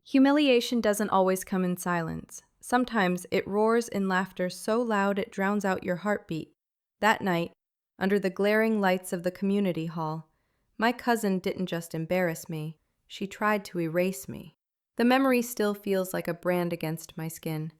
Humiliation doesn't always come in silence. Sometimes it roars in laughter so loud it drowns out your heartbeat. That night, under the glaring lights of the community hall, my cousin didn't just embarrass me, she tried to erase me. The memory still feels like a brand against my skin.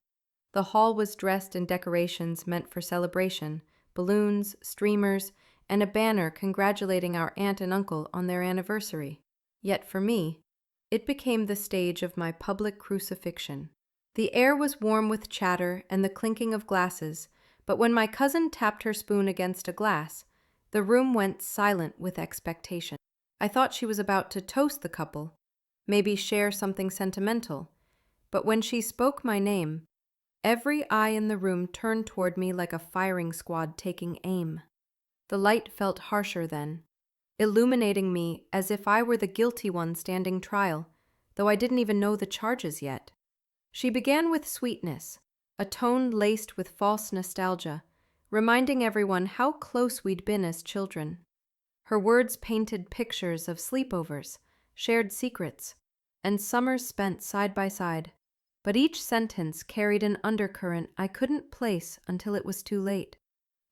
The hall was dressed in decorations meant for celebration, balloons, streamers, and a banner congratulating our aunt and uncle on their anniversary. Yet for me, it became the stage of my public crucifixion. The air was warm with chatter and the clinking of glasses, but when my cousin tapped her spoon against a glass, the room went silent with expectation. I thought she was about to toast the couple, maybe share something sentimental, but when she spoke my name, every eye in the room turned toward me like a firing squad taking aim. The light felt harsher then, illuminating me as if I were the guilty one standing trial, though I didn't even know the charges yet. She began with sweetness, a tone laced with false nostalgia, reminding everyone how close we'd been as children. Her words painted pictures of sleepovers, shared secrets, and summers spent side by side. But each sentence carried an undercurrent I couldn't place until it was too late.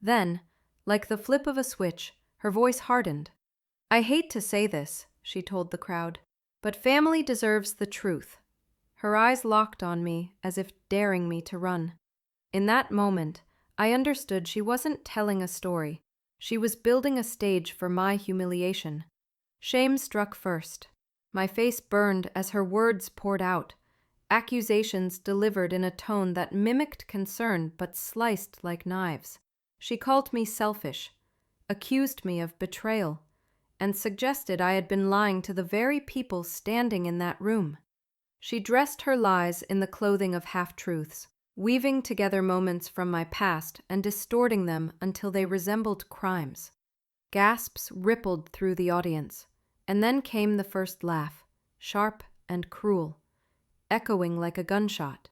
Then, like the flip of a switch, her voice hardened. "I hate to say this," she told the crowd, "but family deserves the truth." Her eyes locked on me as if daring me to run. In that moment, I understood she wasn't telling a story. She was building a stage for my humiliation. Shame struck first. My face burned as her words poured out, accusations delivered in a tone that mimicked concern but sliced like knives. She called me selfish, accused me of betrayal, and suggested I had been lying to the very people standing in that room. She dressed her lies in the clothing of half-truths, weaving together moments from my past and distorting them until they resembled crimes. Gasps rippled through the audience, and then came the first laugh, sharp and cruel, echoing like a gunshot.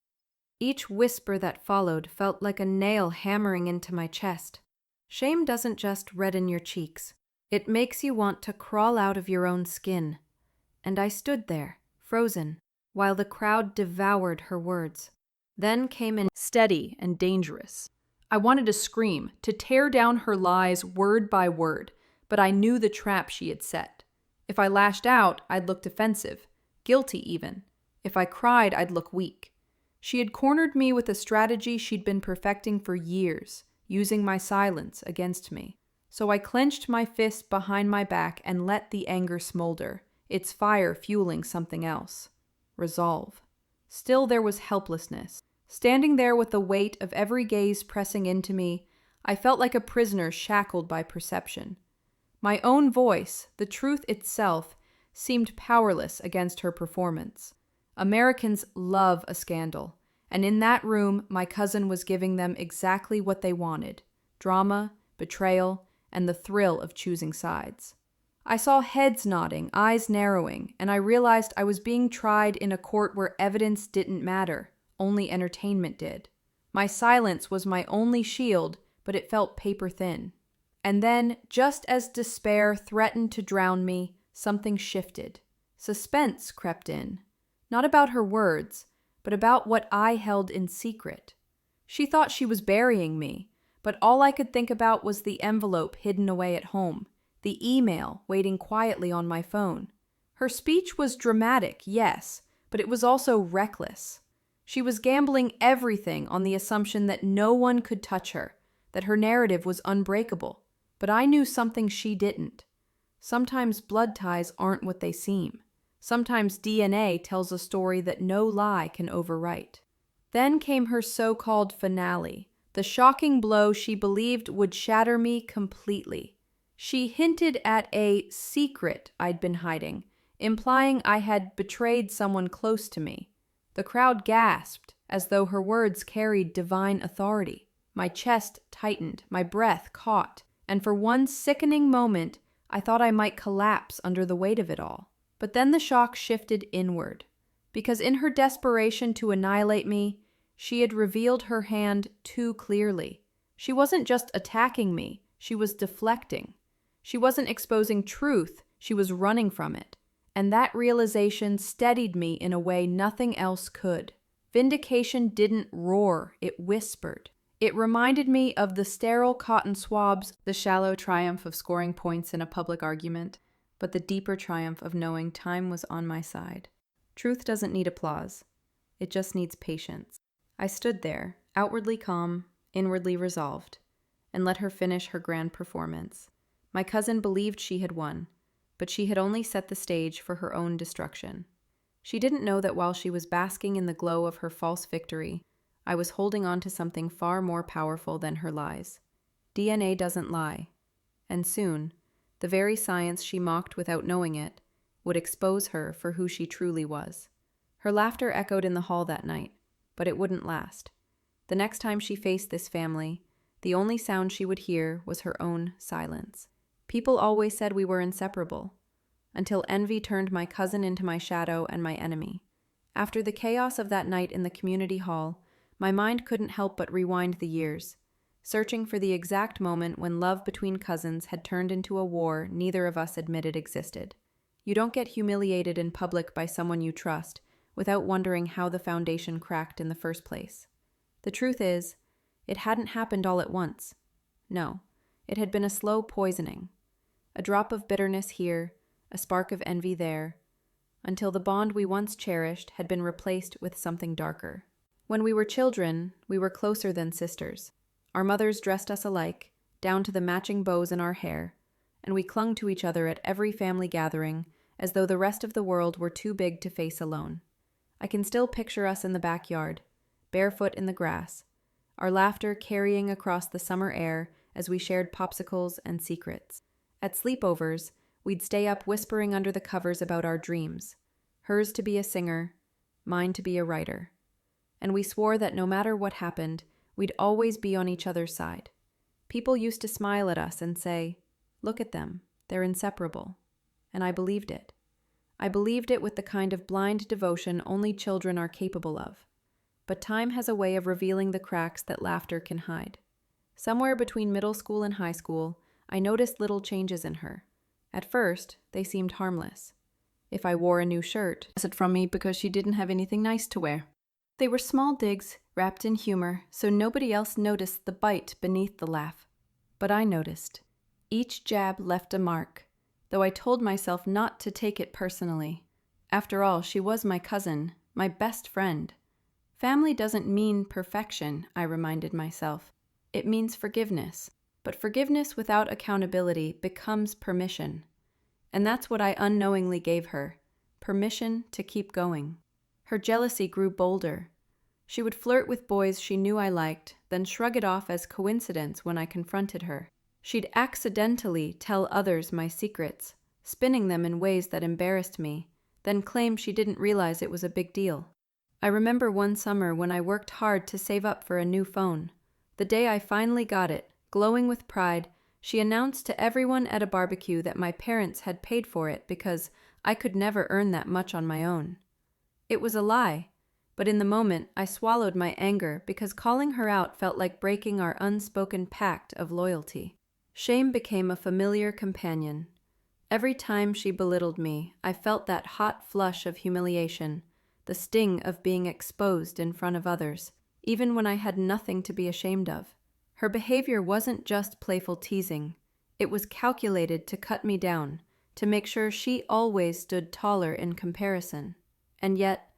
Each whisper that followed felt like a nail hammering into my chest. Shame doesn't just redden your cheeks. It makes you want to crawl out of your own skin. And I stood there, frozen, while the crowd devoured her words. Then came an steady and dangerous. I wanted to scream, to tear down her lies word by word, but I knew the trap she had set. If I lashed out, I'd look defensive, guilty even. If I cried, I'd look weak. She had cornered me with a strategy she'd been perfecting for years, using my silence against me. So I clenched my fist behind my back and let the anger smolder, its fire fueling something else. Resolve. Still there was helplessness. Standing there with the weight of every gaze pressing into me, I felt like a prisoner shackled by perception. My own voice, the truth itself, seemed powerless against her performance. Americans love a scandal, and in that room my cousin was giving them exactly what they wanted: drama, betrayal, and the thrill of choosing sides. I saw heads nodding, eyes narrowing, and I realized I was being tried in a court where evidence didn't matter, only entertainment did. My silence was my only shield, but it felt paper thin. And then, just as despair threatened to drown me, something shifted. Suspense crept in. Not about her words, but about what I held in secret. She thought she was burying me, but all I could think about was the envelope hidden away at home, the email waiting quietly on my phone. Her speech was dramatic, yes, but it was also reckless. She was gambling everything on the assumption that no one could touch her, that her narrative was unbreakable. But I knew something she didn't. Sometimes blood ties aren't what they seem. Sometimes DNA tells a story that no lie can overwrite. Then came her so-called finale, the shocking blow she believed would shatter me completely. She hinted at a secret I'd been hiding, implying I had betrayed someone close to me. The crowd gasped, as though her words carried divine authority. My chest tightened, my breath caught, and for one sickening moment, I thought I might collapse under the weight of it all. But then the shock shifted inward, because in her desperation to annihilate me, she had revealed her hand too clearly. She wasn't just attacking me, she was deflecting. She wasn't exposing truth, she was running from it. And that realization steadied me in a way nothing else could. Vindication didn't roar, it whispered. It reminded me of the sterile cotton swabs, the shallow triumph of scoring points in a public argument, but the deeper triumph of knowing time was on my side. Truth doesn't need applause. It just needs patience. I stood there, outwardly calm, inwardly resolved, and let her finish her grand performance. My cousin believed she had won, but she had only set the stage for her own destruction. She didn't know that while she was basking in the glow of her false victory, I was holding on to something far more powerful than her lies. DNA doesn't lie, and soon, the very science she mocked without knowing it would expose her for who she truly was. Her laughter echoed in the hall that night, but it wouldn't last. The next time she faced this family, the only sound she would hear was her own silence. People always said we were inseparable, until envy turned my cousin into my shadow and my enemy. After the chaos of that night in the community hall, my mind couldn't help but rewind the years, searching for the exact moment when love between cousins had turned into a war neither of us admitted existed. You don't get humiliated in public by someone you trust without wondering how the foundation cracked in the first place. The truth is, it hadn't happened all at once. No, it had been a slow poisoning. A drop of bitterness here, a spark of envy there, until the bond we once cherished had been replaced with something darker. When we were children, we were closer than sisters. Our mothers dressed us alike, down to the matching bows in our hair, and we clung to each other at every family gathering as though the rest of the world were too big to face alone. I can still picture us in the backyard, barefoot in the grass, our laughter carrying across the summer air as we shared popsicles and secrets. At sleepovers, we'd stay up whispering under the covers about our dreams, hers to be a singer, mine to be a writer. And we swore that no matter what happened, we'd always be on each other's side. People used to smile at us and say, "Look at them, they're inseparable." And I believed it. I believed it with the kind of blind devotion only children are capable of. But time has a way of revealing the cracks that laughter can hide. Somewhere between middle school and high school, I noticed little changes in her. At first, they seemed harmless. If I wore a new shirt, she it from me because she didn't have anything nice to wear. They were small digs, wrapped in humor, so nobody else noticed the bite beneath the laugh. But I noticed. Each jab left a mark, though I told myself not to take it personally. After all, she was my cousin, my best friend. Family doesn't mean perfection, I reminded myself. It means forgiveness. But forgiveness without accountability becomes permission. And that's what I unknowingly gave her, permission to keep going. Her jealousy grew bolder. She would flirt with boys she knew I liked, then shrug it off as coincidence when I confronted her. She'd accidentally tell others my secrets, spinning them in ways that embarrassed me, then claim she didn't realize it was a big deal. I remember one summer when I worked hard to save up for a new phone. The day I finally got it, glowing with pride, she announced to everyone at a barbecue that my parents had paid for it because I could never earn that much on my own. It was a lie, but in the moment I swallowed my anger because calling her out felt like breaking our unspoken pact of loyalty. Shame became a familiar companion. Every time she belittled me, I felt that hot flush of humiliation, the sting of being exposed in front of others, even when I had nothing to be ashamed of. Her behavior wasn't just playful teasing. It was calculated to cut me down, to make sure she always stood taller in comparison. And yet,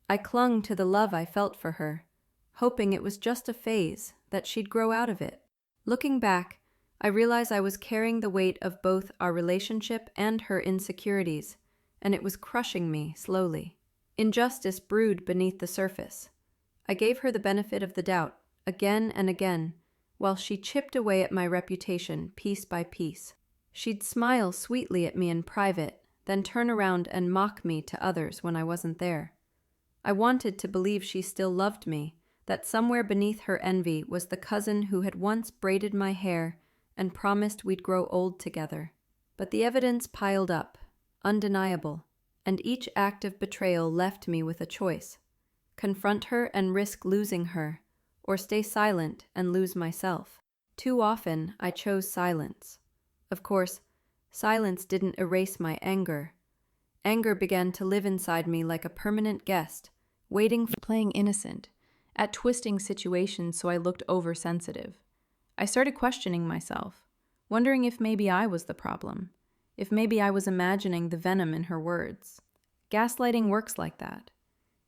I clung to the love I felt for her, hoping it was just a phase, that she'd grow out of it. Looking back, I realized I was carrying the weight of both our relationship and her insecurities, and it was crushing me slowly. Injustice brewed beneath the surface. I gave her the benefit of the doubt, again and again, while she chipped away at my reputation piece by piece. She'd smile sweetly at me in private, then turn around and mock me to others when I wasn't there. I wanted to believe she still loved me, that somewhere beneath her envy was the cousin who had once braided my hair and promised we'd grow old together. But the evidence piled up, undeniable, and each act of betrayal left me with a choice: confront her and risk losing her, or stay silent and lose myself. Too often, I chose silence. Of course, silence didn't erase my anger. Anger began to live inside me like a permanent guest, waiting for Playing innocent, at twisting situations so I looked oversensitive. I started questioning myself, wondering if maybe I was the problem, if maybe I was imagining the venom in her words. Gaslighting works like that.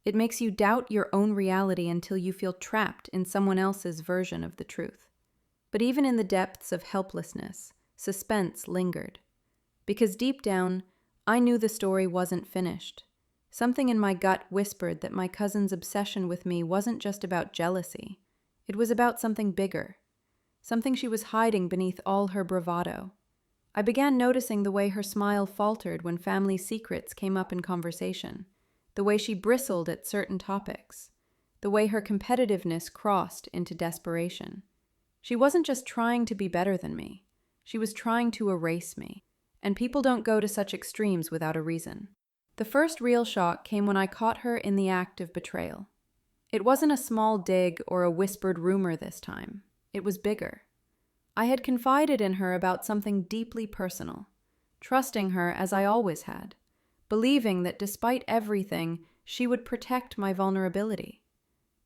It makes you doubt your own reality until you feel trapped in someone else's version of the truth. But even in the depths of helplessness, suspense lingered. Because deep down, I knew the story wasn't finished. Something in my gut whispered that my cousin's obsession with me wasn't just about jealousy. It was about something bigger, something she was hiding beneath all her bravado. I began noticing the way her smile faltered when family secrets came up in conversation, the way she bristled at certain topics, the way her competitiveness crossed into desperation. She wasn't just trying to be better than me. She was trying to erase me. And people don't go to such extremes without a reason. The first real shock came when I caught her in the act of betrayal. It wasn't a small dig or a whispered rumor this time. It was bigger. I had confided in her about something deeply personal, trusting her as I always had, believing that despite everything, she would protect my vulnerability.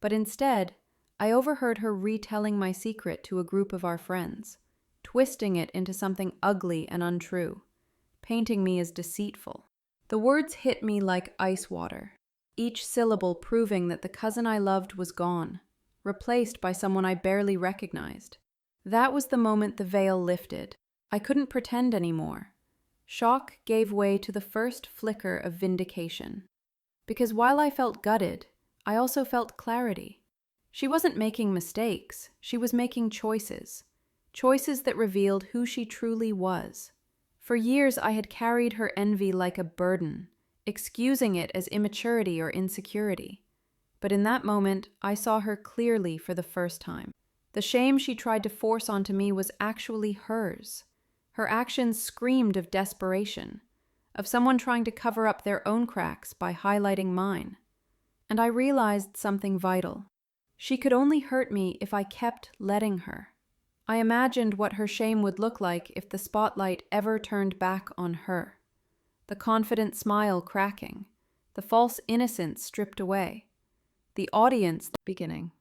But instead, I overheard her retelling my secret to a group of our friends, twisting it into something ugly and untrue, painting me as deceitful. The words hit me like ice water, each syllable proving that the cousin I loved was gone, replaced by someone I barely recognized. That was the moment the veil lifted. I couldn't pretend anymore. Shock gave way to the first flicker of vindication. Because while I felt gutted, I also felt clarity. She wasn't making mistakes, she was making choices. Choices that revealed who she truly was. For years I had carried her envy like a burden, excusing it as immaturity or insecurity. But in that moment, I saw her clearly for the first time. The shame she tried to force onto me was actually hers. Her actions screamed of desperation, of someone trying to cover up their own cracks by highlighting mine. And I realized something vital. She could only hurt me if I kept letting her. I imagined what her shame would look like if the spotlight ever turned back on her. The confident smile cracking, the false innocence stripped away, the audience beginning.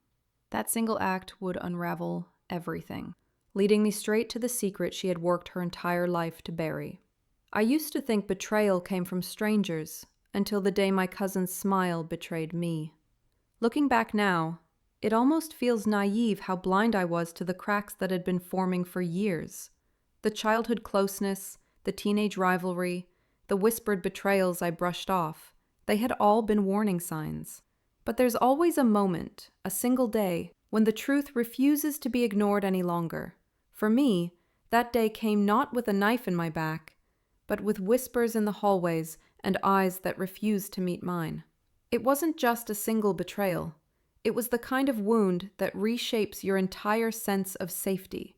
That single act would unravel everything, leading me straight to the secret she had worked her entire life to bury. I used to think betrayal came from strangers, until the day my cousin's smile betrayed me. Looking back now, it almost feels naive how blind I was to the cracks that had been forming for years. The childhood closeness, the teenage rivalry, the whispered betrayals I brushed off, they had all been warning signs. But there's always a moment, a single day, when the truth refuses to be ignored any longer. For me, that day came not with a knife in my back, but with whispers in the hallways and eyes that refused to meet mine. It wasn't just a single betrayal. It was the kind of wound that reshapes your entire sense of safety.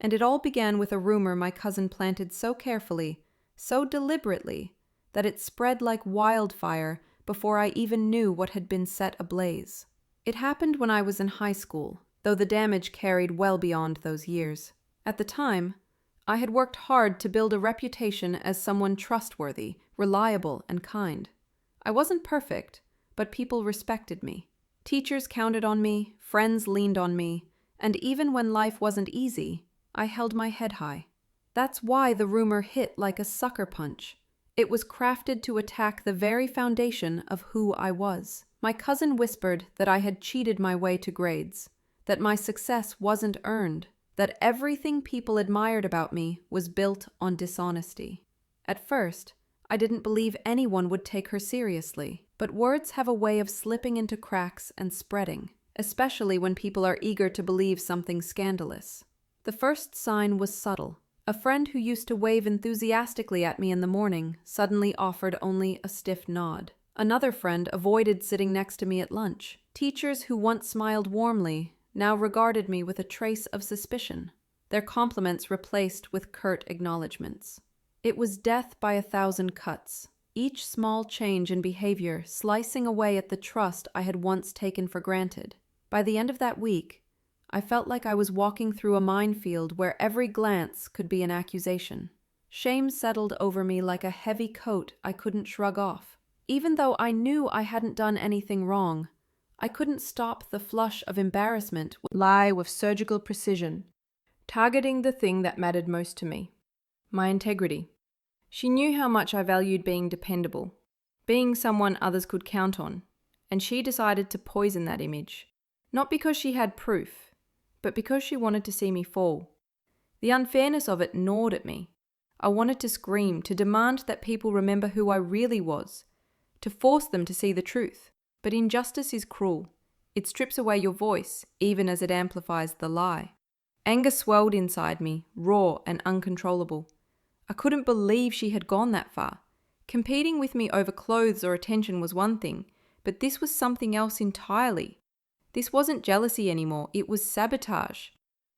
And it all began with a rumor my cousin planted so carefully, so deliberately, that it spread like wildfire before I even knew what had been set ablaze. It happened when I was in high school, though the damage carried well beyond those years. At the time, I had worked hard to build a reputation as someone trustworthy, reliable, and kind. I wasn't perfect, but people respected me. Teachers counted on me, friends leaned on me, and even when life wasn't easy, I held my head high. That's why the rumor hit like a sucker punch. It was crafted to attack the very foundation of who I was. My cousin whispered that I had cheated my way to grades, that my success wasn't earned, that everything people admired about me was built on dishonesty. At first, I didn't believe anyone would take her seriously, but words have a way of slipping into cracks and spreading, especially when people are eager to believe something scandalous. The first sign was subtle. A friend who used to wave enthusiastically at me in the morning suddenly offered only a stiff nod. Another friend avoided sitting next to me at lunch. Teachers who once smiled warmly now regarded me with a trace of suspicion, their compliments replaced with curt acknowledgments. It was death by 1,000 cuts, each small change in behavior slicing away at the trust I had once taken for granted. By the end of that week, I felt like I was walking through a minefield where every glance could be an accusation. Shame settled over me like a heavy coat I couldn't shrug off. Even though I knew I hadn't done anything wrong, I couldn't stop the flush of embarrassment lie with surgical precision, targeting the thing that mattered most to me, my integrity. She knew how much I valued being dependable, being someone others could count on, and she decided to poison that image. Not because she had proof, but because she wanted to see me fall. The unfairness of it gnawed at me. I wanted to scream, to demand that people remember who I really was, to force them to see the truth. But injustice is cruel. It strips away your voice, even as it amplifies the lie. Anger swelled inside me, raw and uncontrollable. I couldn't believe she had gone that far. Competing with me over clothes or attention was one thing, but this was something else entirely. This wasn't jealousy anymore, it was sabotage.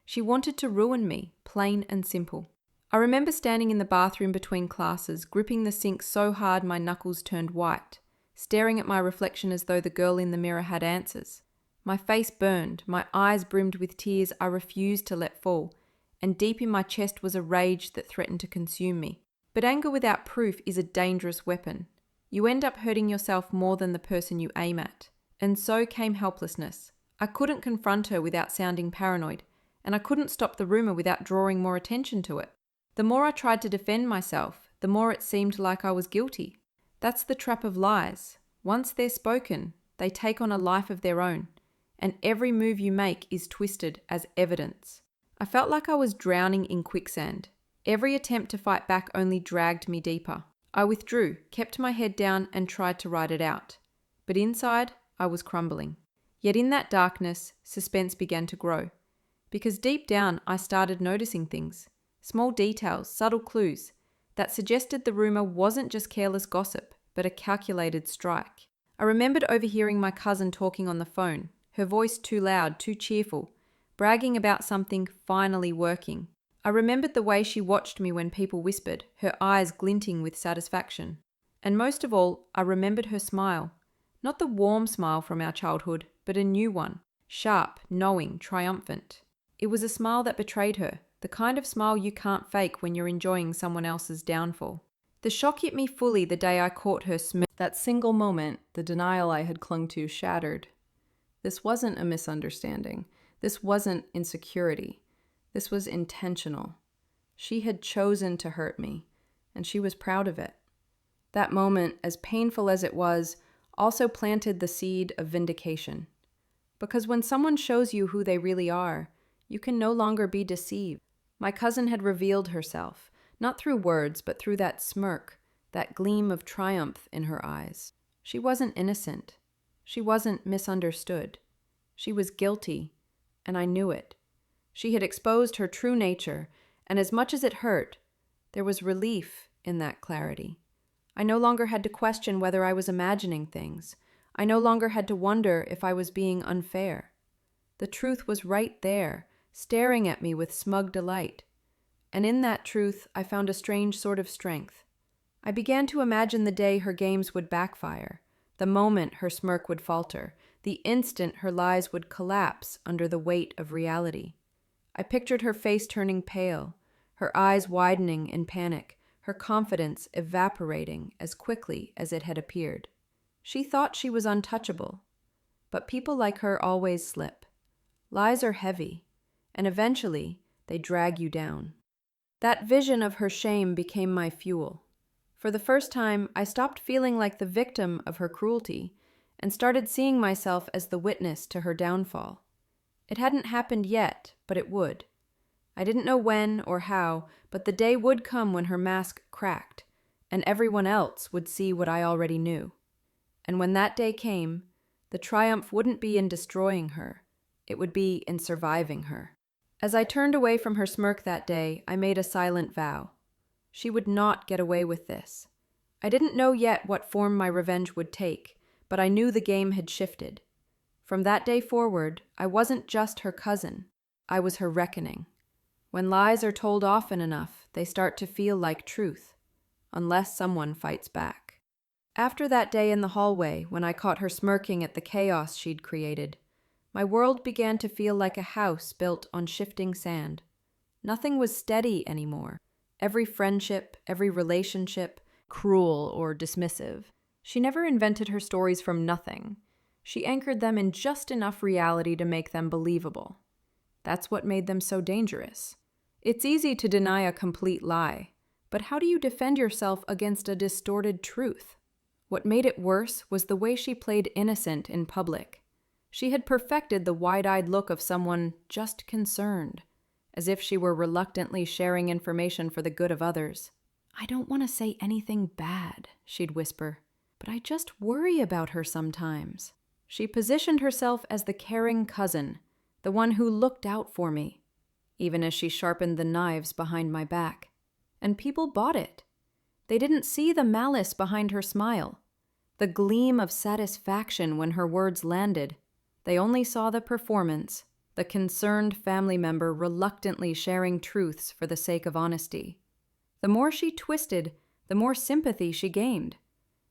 She wanted to ruin me, plain and simple. I remember standing in the bathroom between classes, gripping the sink so hard my knuckles turned white, staring at my reflection as though the girl in the mirror had answers. My face burned, my eyes brimmed with tears I refused to let fall, and deep in my chest was a rage that threatened to consume me. But anger without proof is a dangerous weapon. You end up hurting yourself more than the person you aim at. And so came helplessness. I couldn't confront her without sounding paranoid, and I couldn't stop the rumor without drawing more attention to it. The more I tried to defend myself, the more it seemed like I was guilty. That's the trap of lies. Once they're spoken, they take on a life of their own, and every move you make is twisted as evidence. I felt like I was drowning in quicksand. Every attempt to fight back only dragged me deeper. I withdrew, kept my head down, and tried to ride it out. But inside, I was crumbling. Yet in that darkness, suspense began to grow. Because deep down, I started noticing things. Small details, subtle clues, that suggested the rumor wasn't just careless gossip, but a calculated strike. I remembered overhearing my cousin talking on the phone, her voice too loud, too cheerful, bragging about something finally working. I remembered the way she watched me when people whispered, her eyes glinting with satisfaction. And most of all, I remembered her smile. Not the warm smile from our childhood, but a new one, sharp, knowing, triumphant. It was a smile that betrayed her, the kind of smile you can't fake when you're enjoying someone else's downfall. The shock hit me fully the day I caught her smile. That single moment, the denial I had clung to shattered. This wasn't a misunderstanding. This wasn't insecurity. This was intentional. She had chosen to hurt me, and she was proud of it. That moment, as painful as it was, also planted the seed of vindication. Because when someone shows you who they really are, you can no longer be deceived. My cousin had revealed herself, not through words, but through that smirk, that gleam of triumph in her eyes. She wasn't innocent. She wasn't misunderstood. She was guilty, and I knew it. She had exposed her true nature, and as much as it hurt, there was relief in that clarity. I no longer had to question whether I was imagining things. I no longer had to wonder if I was being unfair. The truth was right there, staring at me with smug delight. And in that truth, I found a strange sort of strength. I began to imagine the day her games would backfire, the moment her smirk would falter, the instant her lies would collapse under the weight of reality. I pictured her face turning pale, her eyes widening in panic, her confidence evaporating as quickly as it had appeared. She thought she was untouchable, but people like her always slip. Lies are heavy, and eventually they drag you down. That vision of her shame became my fuel. For the first time, I stopped feeling like the victim of her cruelty and started seeing myself as the witness to her downfall. It hadn't happened yet, but it would. I didn't know when or how, but the day would come when her mask cracked, and everyone else would see what I already knew. And when that day came, the triumph wouldn't be in destroying her, it would be in surviving her. As I turned away from her smirk that day, I made a silent vow. She would not get away with this. I didn't know yet what form my revenge would take, but I knew the game had shifted. From that day forward, I wasn't just her cousin, I was her reckoning. When lies are told often enough, they start to feel like truth, unless someone fights back. After that day in the hallway, when I caught her smirking at the chaos she'd created, my world began to feel like a house built on shifting sand. Nothing was steady anymore. Every friendship, every relationship, cruel or dismissive. She never invented her stories from nothing. She anchored them in just enough reality to make them believable. That's what made them so dangerous. It's easy to deny a complete lie, but how do you defend yourself against a distorted truth? What made it worse was the way she played innocent in public. She had perfected the wide-eyed look of someone just concerned, as if she were reluctantly sharing information for the good of others. "I don't want to say anything bad," she'd whisper, "but I just worry about her sometimes." She positioned herself as the caring cousin, the one who looked out for me, even as she sharpened the knives behind my back. And people bought it. They didn't see the malice behind her smile, the gleam of satisfaction when her words landed. They only saw the performance, the concerned family member reluctantly sharing truths for the sake of honesty. The more she twisted, the more sympathy she gained.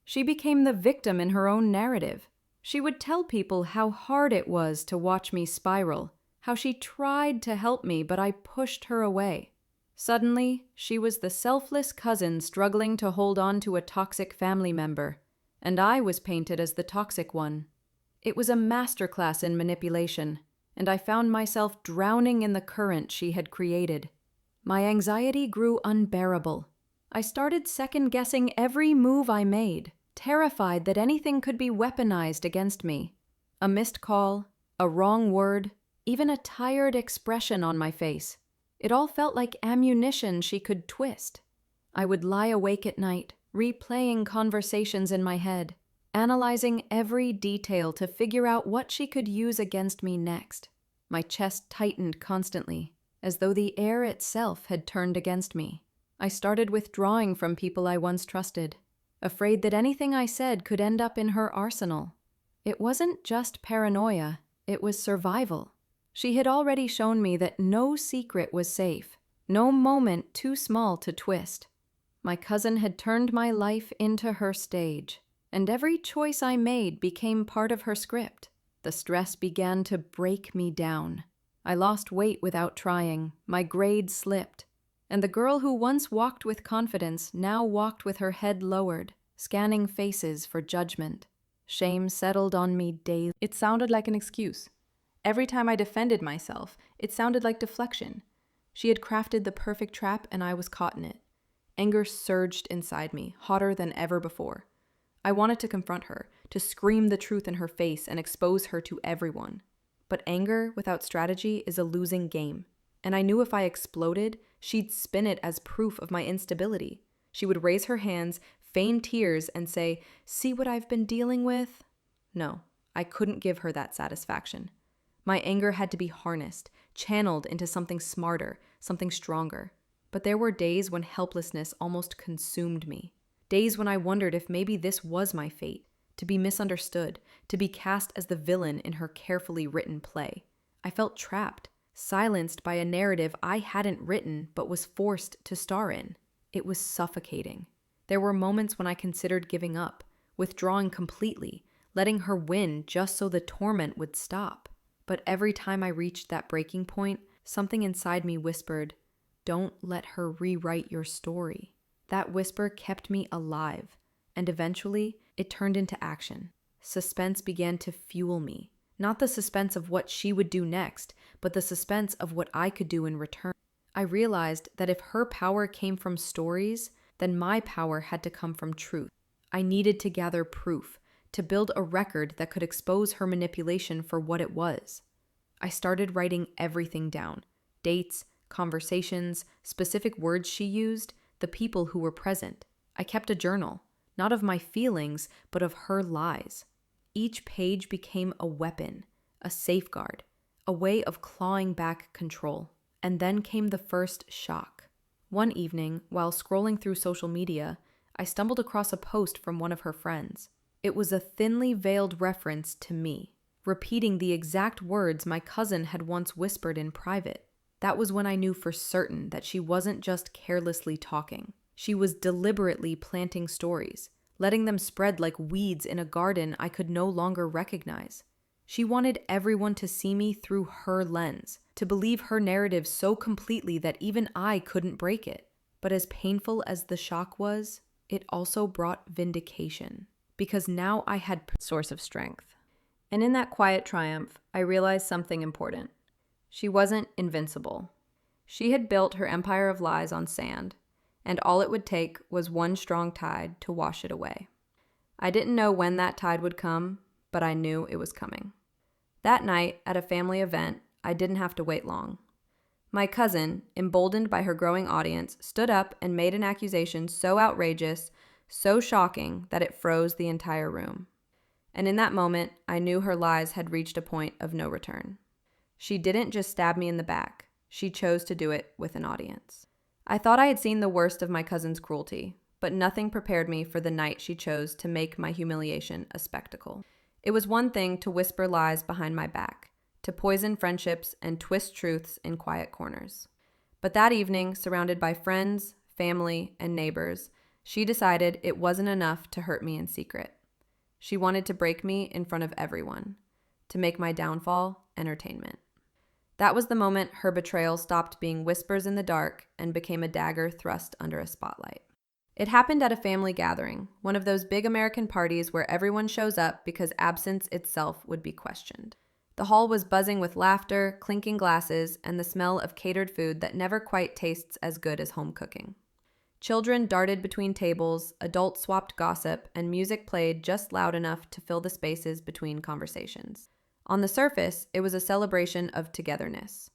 She became the victim in her own narrative. She would tell people how hard it was to watch me spiral, how she tried to help me, but I pushed her away. Suddenly, she was the selfless cousin struggling to hold on to a toxic family member, and I was painted as the toxic one. It was a masterclass in manipulation, and I found myself drowning in the current she had created. My anxiety grew unbearable. I started second-guessing every move I made, terrified that anything could be weaponized against me. A missed call, a wrong word, even a tired expression on my face. It all felt like ammunition she could twist. I would lie awake at night, replaying conversations in my head, analyzing every detail to figure out what she could use against me next. My chest tightened constantly, as though the air itself had turned against me. I started withdrawing from people I once trusted, afraid that anything I said could end up in her arsenal. It wasn't just paranoia, it was survival. She had already shown me that no secret was safe, no moment too small to twist. My cousin had turned my life into her stage, and every choice I made became part of her script. The stress began to break me down. I lost weight without trying, my grades slipped, and the girl who once walked with confidence now walked with her head lowered, scanning faces for judgment. Shame settled on me daily. It sounded like an excuse. Every time I defended myself, it sounded like deflection. She had crafted the perfect trap and I was caught in it. Anger surged inside me, hotter than ever before. I wanted to confront her, to scream the truth in her face and expose her to everyone. But anger without strategy is a losing game. And I knew if I exploded, she'd spin it as proof of my instability. She would raise her hands, feign tears, and say, "See what I've been dealing with?" No, I couldn't give her that satisfaction. My anger had to be harnessed, channeled into something smarter, something stronger. But there were days when helplessness almost consumed me. Days when I wondered if maybe this was my fate, to be misunderstood, to be cast as the villain in her carefully written play. I felt trapped, silenced by a narrative I hadn't written but was forced to star in. It was suffocating. There were moments when I considered giving up, withdrawing completely, letting her win just so the torment would stop. But every time I reached that breaking point, something inside me whispered, "Don't let her rewrite your story." That whisper kept me alive, and eventually it turned into action. Suspense began to fuel me. Not the suspense of what she would do next, but the suspense of what I could do in return. I realized that if her power came from stories, then my power had to come from truth. I needed to gather proof, to build a record that could expose her manipulation for what it was. I started writing everything down: dates, conversations, specific words she used, the people who were present. I kept a journal, not of my feelings, but of her lies. Each page became a weapon, a safeguard, a way of clawing back control. And then came the first shock. One evening, while scrolling through social media, I stumbled across a post from one of her friends. It was a thinly veiled reference to me, repeating the exact words my cousin had once whispered in private. That was when I knew for certain that she wasn't just carelessly talking. She was deliberately planting stories, letting them spread like weeds in a garden I could no longer recognize. She wanted everyone to see me through her lens, to believe her narrative so completely that even I couldn't break it. But as painful as the shock was, it also brought vindication, because now I had a source of strength. And in that quiet triumph, I realized something important. She wasn't invincible. She had built her empire of lies on sand, and all it would take was one strong tide to wash it away. I didn't know when that tide would come, but I knew it was coming. That night, at a family event, I didn't have to wait long. My cousin, emboldened by her growing audience, stood up and made an accusation so outrageous, so shocking, that it froze the entire room. And in that moment, I knew her lies had reached a point of no return. She didn't just stab me in the back. She chose to do it with an audience. I thought I had seen the worst of my cousin's cruelty, but nothing prepared me for the night she chose to make my humiliation a spectacle. It was one thing to whisper lies behind my back, to poison friendships and twist truths in quiet corners. But that evening, surrounded by friends, family, and neighbors, she decided it wasn't enough to hurt me in secret. She wanted to break me in front of everyone, to make my downfall entertainment. That was the moment her betrayal stopped being whispers in the dark and became a dagger thrust under a spotlight. It happened at a family gathering, one of those big American parties where everyone shows up because absence itself would be questioned. The hall was buzzing with laughter, clinking glasses, and the smell of catered food that never quite tastes as good as home cooking. Children darted between tables, adults swapped gossip, and music played just loud enough to fill the spaces between conversations. On the surface, it was a celebration of togetherness.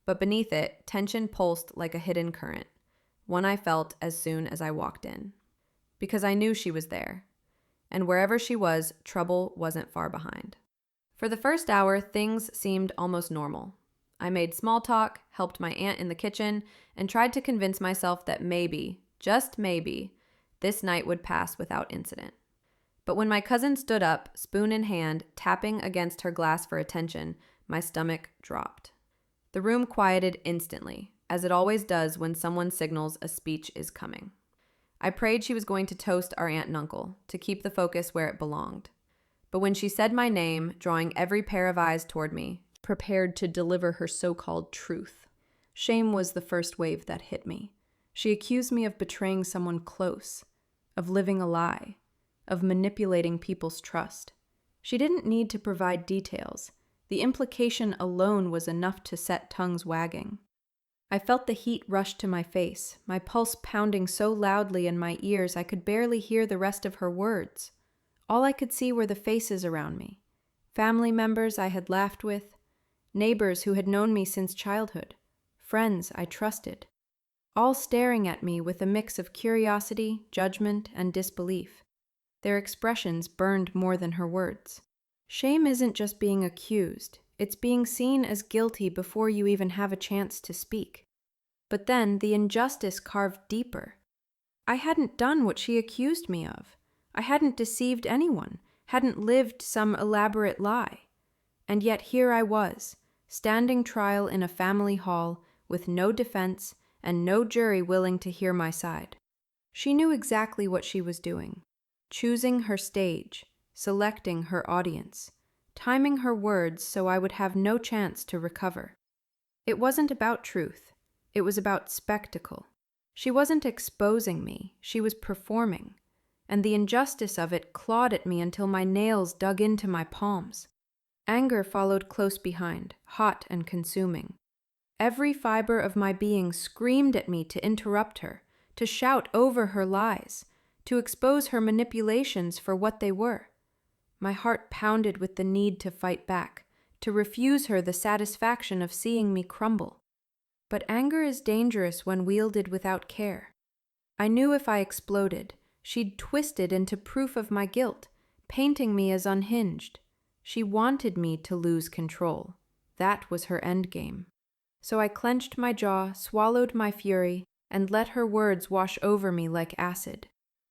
But beneath it, tension pulsed like a hidden current, one I felt as soon as I walked in. Because I knew she was there. And wherever she was, trouble wasn't far behind. For the first hour, things seemed almost normal. I made small talk, helped my aunt in the kitchen, and tried to convince myself that maybe, just maybe, this night would pass without incident. But when my cousin stood up, spoon in hand, tapping against her glass for attention, my stomach dropped. The room quieted instantly, as it always does when someone signals a speech is coming. I prayed she was going to toast our aunt and uncle, to keep the focus where it belonged. But when she said my name, drawing every pair of eyes toward me, prepared to deliver her so-called truth, shame was the first wave that hit me. She accused me of betraying someone close, of living a lie, of manipulating people's trust. She didn't need to provide details. The implication alone was enough to set tongues wagging. I felt the heat rush to my face, my pulse pounding so loudly in my ears I could barely hear the rest of her words. All I could see were the faces around me. Family members I had laughed with, neighbors who had known me since childhood, friends I trusted, all staring at me with a mix of curiosity, judgment, and disbelief. Their expressions burned more than her words. Shame isn't just being accused, it's being seen as guilty before you even have a chance to speak. But then the injustice carved deeper. I hadn't done what she accused me of. I hadn't deceived anyone, hadn't lived some elaborate lie. And yet here I was, standing trial in a family hall with no defense and no jury willing to hear my side. She knew exactly what she was doing, choosing her stage, selecting her audience, timing her words so I would have no chance to recover. It wasn't about truth. It was about spectacle. She wasn't exposing me. She was performing. And the injustice of it clawed at me until my nails dug into my palms. Anger followed close behind, hot and consuming. Every fiber of my being screamed at me to interrupt her, to shout over her lies, to expose her manipulations for what they were. My heart pounded with the need to fight back, to refuse her the satisfaction of seeing me crumble. But anger is dangerous when wielded without care. I knew if I exploded, she'd twist it into proof of my guilt, painting me as unhinged. She wanted me to lose control. That was her endgame. So I clenched my jaw, swallowed my fury, and let her words wash over me like acid.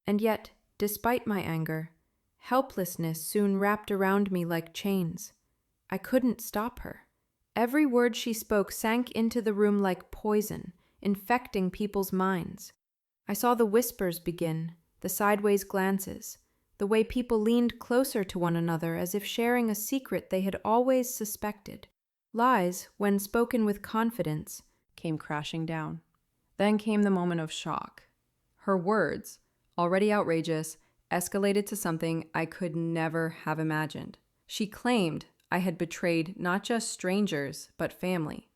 And yet, despite my anger, helplessness soon wrapped around me like chains. I couldn't stop her. Every word she spoke sank into the room like poison, infecting people's minds. I saw the whispers begin, the sideways glances, the way people leaned closer to one another as if sharing a secret they had always suspected. Lies, when spoken with confidence, came crashing down. Then came the moment of shock. Her words, already outrageous, escalated to something I could never have imagined. She claimed I had betrayed not just strangers, but family,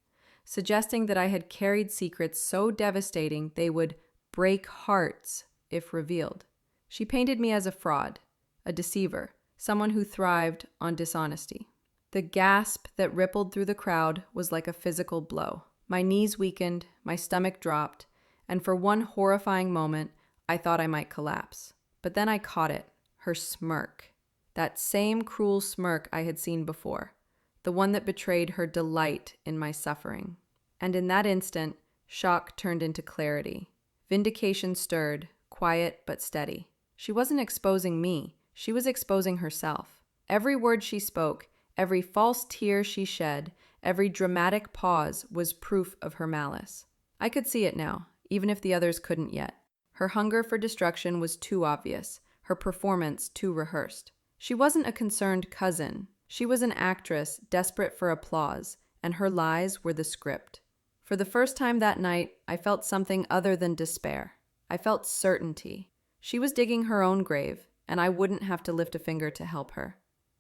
suggesting that I had carried secrets so devastating they would break hearts if revealed. She painted me as a fraud, a deceiver, someone who thrived on dishonesty. The gasp that rippled through the crowd was like a physical blow. My knees weakened, my stomach dropped, and for one horrifying moment, I thought I might collapse. But then I caught it, her smirk. That same cruel smirk I had seen before, the one that betrayed her delight in my suffering. And in that instant, shock turned into clarity. Vindication stirred, quiet but steady. She wasn't exposing me, she was exposing herself. Every word she spoke, every false tear she shed, every dramatic pause was proof of her malice. I could see it now, even if the others couldn't yet. Her hunger for destruction was too obvious, her performance too rehearsed. She wasn't a concerned cousin. She was an actress desperate for applause, and her lies were the script. For the first time that night, I felt something other than despair. I felt certainty. She was digging her own grave, and I wouldn't have to lift a finger to help her.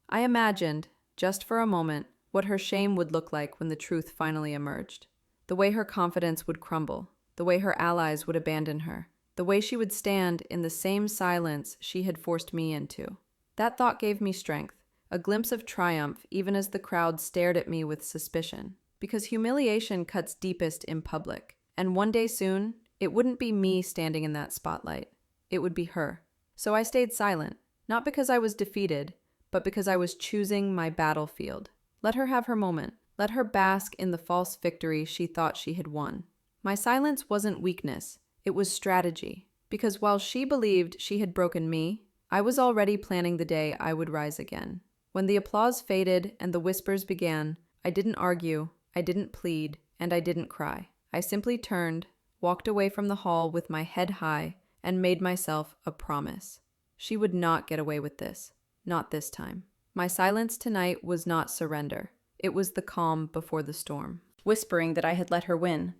I imagined, just for a moment, what her shame would look like when the truth finally emerged. The way her confidence would crumble, the way her allies would abandon her, the way she would stand in the same silence she had forced me into. That thought gave me strength, a glimpse of triumph even as the crowd stared at me with suspicion. Because humiliation cuts deepest in public, and one day soon, it wouldn't be me standing in that spotlight. It would be her. So I stayed silent, not because I was defeated, but because I was choosing my battlefield. Let her have her moment. Let her bask in the false victory she thought she had won. My silence wasn't weakness, it was strategy. Because while she believed she had broken me, I was already planning the day I would rise again. When the applause faded and the whispers began, I didn't argue, I didn't plead, and I didn't cry. I simply turned, walked away from the hall with my head high, and made myself a promise. She would not get away with this. Not this time. My silence tonight was not surrender. It was the calm before the storm, whispering that I had let her win.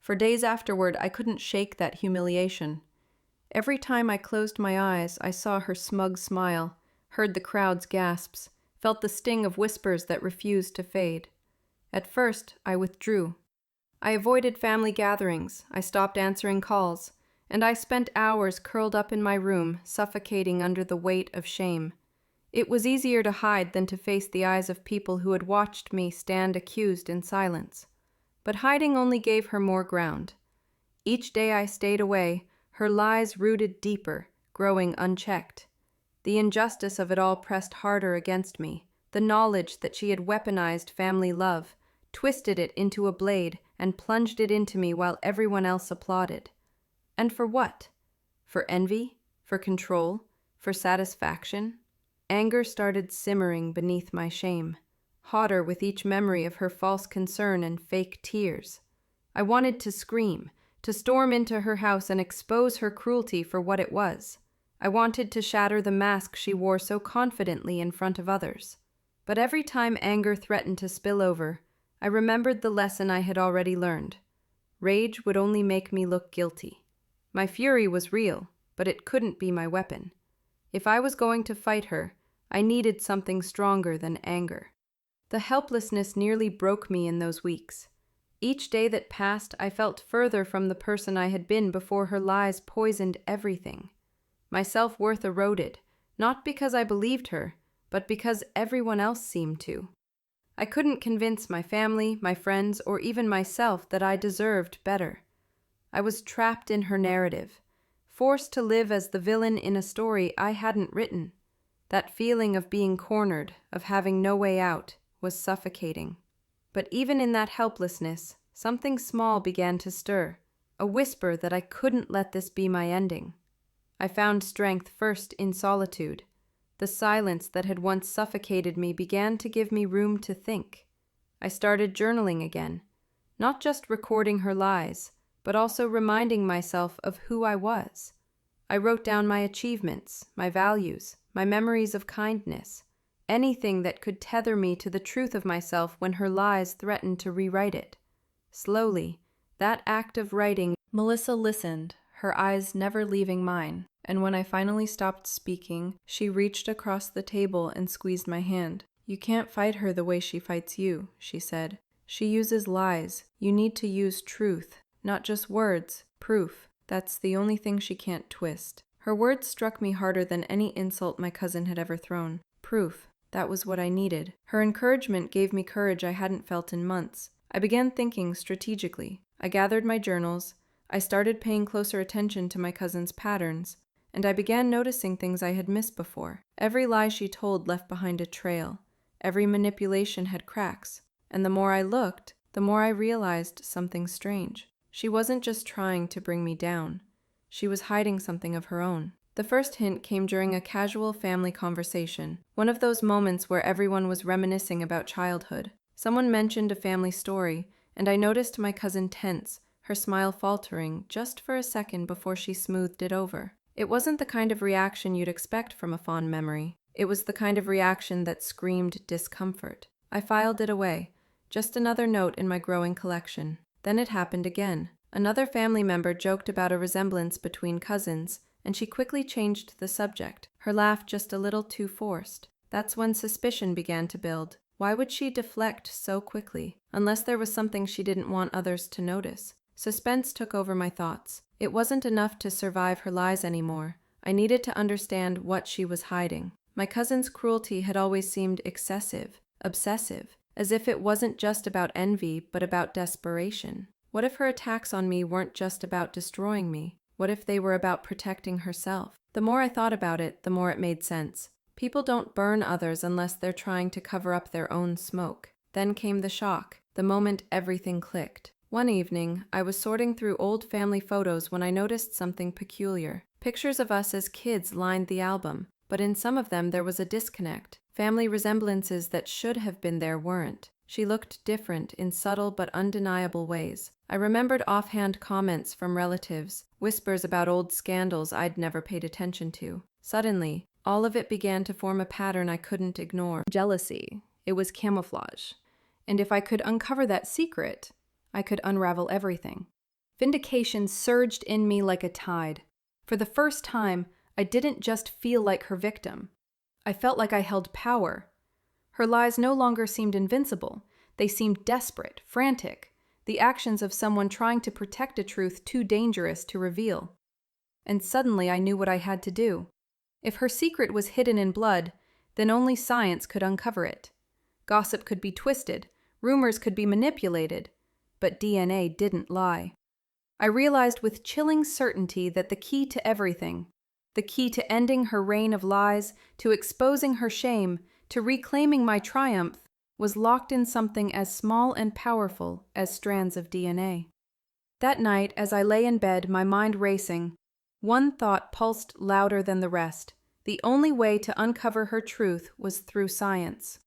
For days afterward, I couldn't shake that humiliation. Every time I closed my eyes, I saw her smug smile, heard the crowd's gasps, felt the sting of whispers that refused to fade. At first, I withdrew. I avoided family gatherings, I stopped answering calls, and I spent hours curled up in my room, suffocating under the weight of shame. It was easier to hide than to face the eyes of people who had watched me stand accused in silence. But hiding only gave her more ground. Each day I stayed away, her lies rooted deeper, growing unchecked. The injustice of it all pressed harder against me, the knowledge that she had weaponized family love, twisted it into a blade, and plunged it into me while everyone else applauded. And for what? For envy? For control? For satisfaction? Anger started simmering beneath my shame, hotter with each memory of her false concern and fake tears. I wanted to scream, to storm into her house and expose her cruelty for what it was. I wanted to shatter the mask she wore so confidently in front of others. But every time anger threatened to spill over, I remembered the lesson I had already learned. Rage would only make me look guilty. My fury was real, but it couldn't be my weapon. If I was going to fight her, I needed something stronger than anger. The helplessness nearly broke me in those weeks. Each day that passed, I felt further from the person I had been before her lies poisoned everything. My self-worth eroded, not because I believed her, but because everyone else seemed to. I couldn't convince my family, my friends, or even myself that I deserved better. I was trapped in her narrative, forced to live as the villain in a story I hadn't written. That feeling of being cornered, of having no way out, was suffocating. But even in that helplessness, something small began to stir, a whisper that I couldn't let this be my ending. I found strength first in solitude. The silence that had once suffocated me began to give me room to think. I started journaling again, not just recording her lies, but also reminding myself of who I was. I wrote down my achievements, my values, my memories of kindness, anything that could tether me to the truth of myself when her lies threatened to rewrite it. Slowly, That act of writing. Melissa listened, her eyes never leaving mine, and when I finally stopped speaking, she reached across the table and squeezed my hand. "You can't fight her the way she fights you," she said. "She uses lies. You need to use truth, not just words, proof. That's the only thing she can't twist." Her words struck me harder than any insult my cousin had ever thrown. Proof. That was what I needed. Her encouragement gave me courage I hadn't felt in months. I began thinking strategically. I gathered my journals. I started paying closer attention to my cousin's patterns, and I began noticing things I had missed before. Every lie she told left behind a trail. Every manipulation had cracks. And the more I looked, the more I realized something strange. She wasn't just trying to bring me down. She was hiding something of her own. The first hint came during a casual family conversation, one of those moments where everyone was reminiscing about childhood. Someone mentioned a family story, and I noticed my cousin tense, her smile faltering just for a second before she smoothed it over. It wasn't the kind of reaction you'd expect from a fond memory. It was the kind of reaction that screamed discomfort. I filed it away, just another note in my growing collection. Then it happened again. Another family member joked about a resemblance between cousins, and she quickly changed the subject, her laugh just a little too forced. That's when suspicion began to build. Why would she deflect so quickly? Unless there was something she didn't want others to notice. Suspense took over my thoughts. It wasn't enough to survive her lies anymore. I needed to understand what she was hiding. My cousin's cruelty had always seemed excessive, obsessive, as if it wasn't just about envy, but about desperation. What if her attacks on me weren't just about destroying me? What if they were about protecting herself? The more I thought about it, the more it made sense. People don't burn others unless they're trying to cover up their own smoke. Then came the shock, the moment everything clicked. One evening, I was sorting through old family photos when I noticed something peculiar. Pictures of us as kids lined the album, but in some of them there was a disconnect. Family resemblances that should have been there weren't. She looked different in subtle but undeniable ways. I remembered offhand comments from relatives, whispers about old scandals I'd never paid attention to. Suddenly, all of it began to form a pattern I couldn't ignore. Jealousy. It was camouflage. And if I could uncover that secret, I could unravel everything. Vindication surged in me like a tide. For the first time, I didn't just feel like her victim. I felt like I held power. Her lies no longer seemed invincible. They seemed desperate, frantic, the actions of someone trying to protect a truth too dangerous to reveal. And suddenly I knew what I had to do. If her secret was hidden in blood, then only science could uncover it. Gossip could be twisted, rumors could be manipulated, but DNA didn't lie. I realized with chilling certainty that the key to everything, the key to ending her reign of lies, to exposing her shame, to reclaiming my triumph, was locked in something as small and powerful as strands of DNA. That night, as I lay in bed, my mind racing, one thought pulsed louder than the rest. The only way to uncover her truth was through science.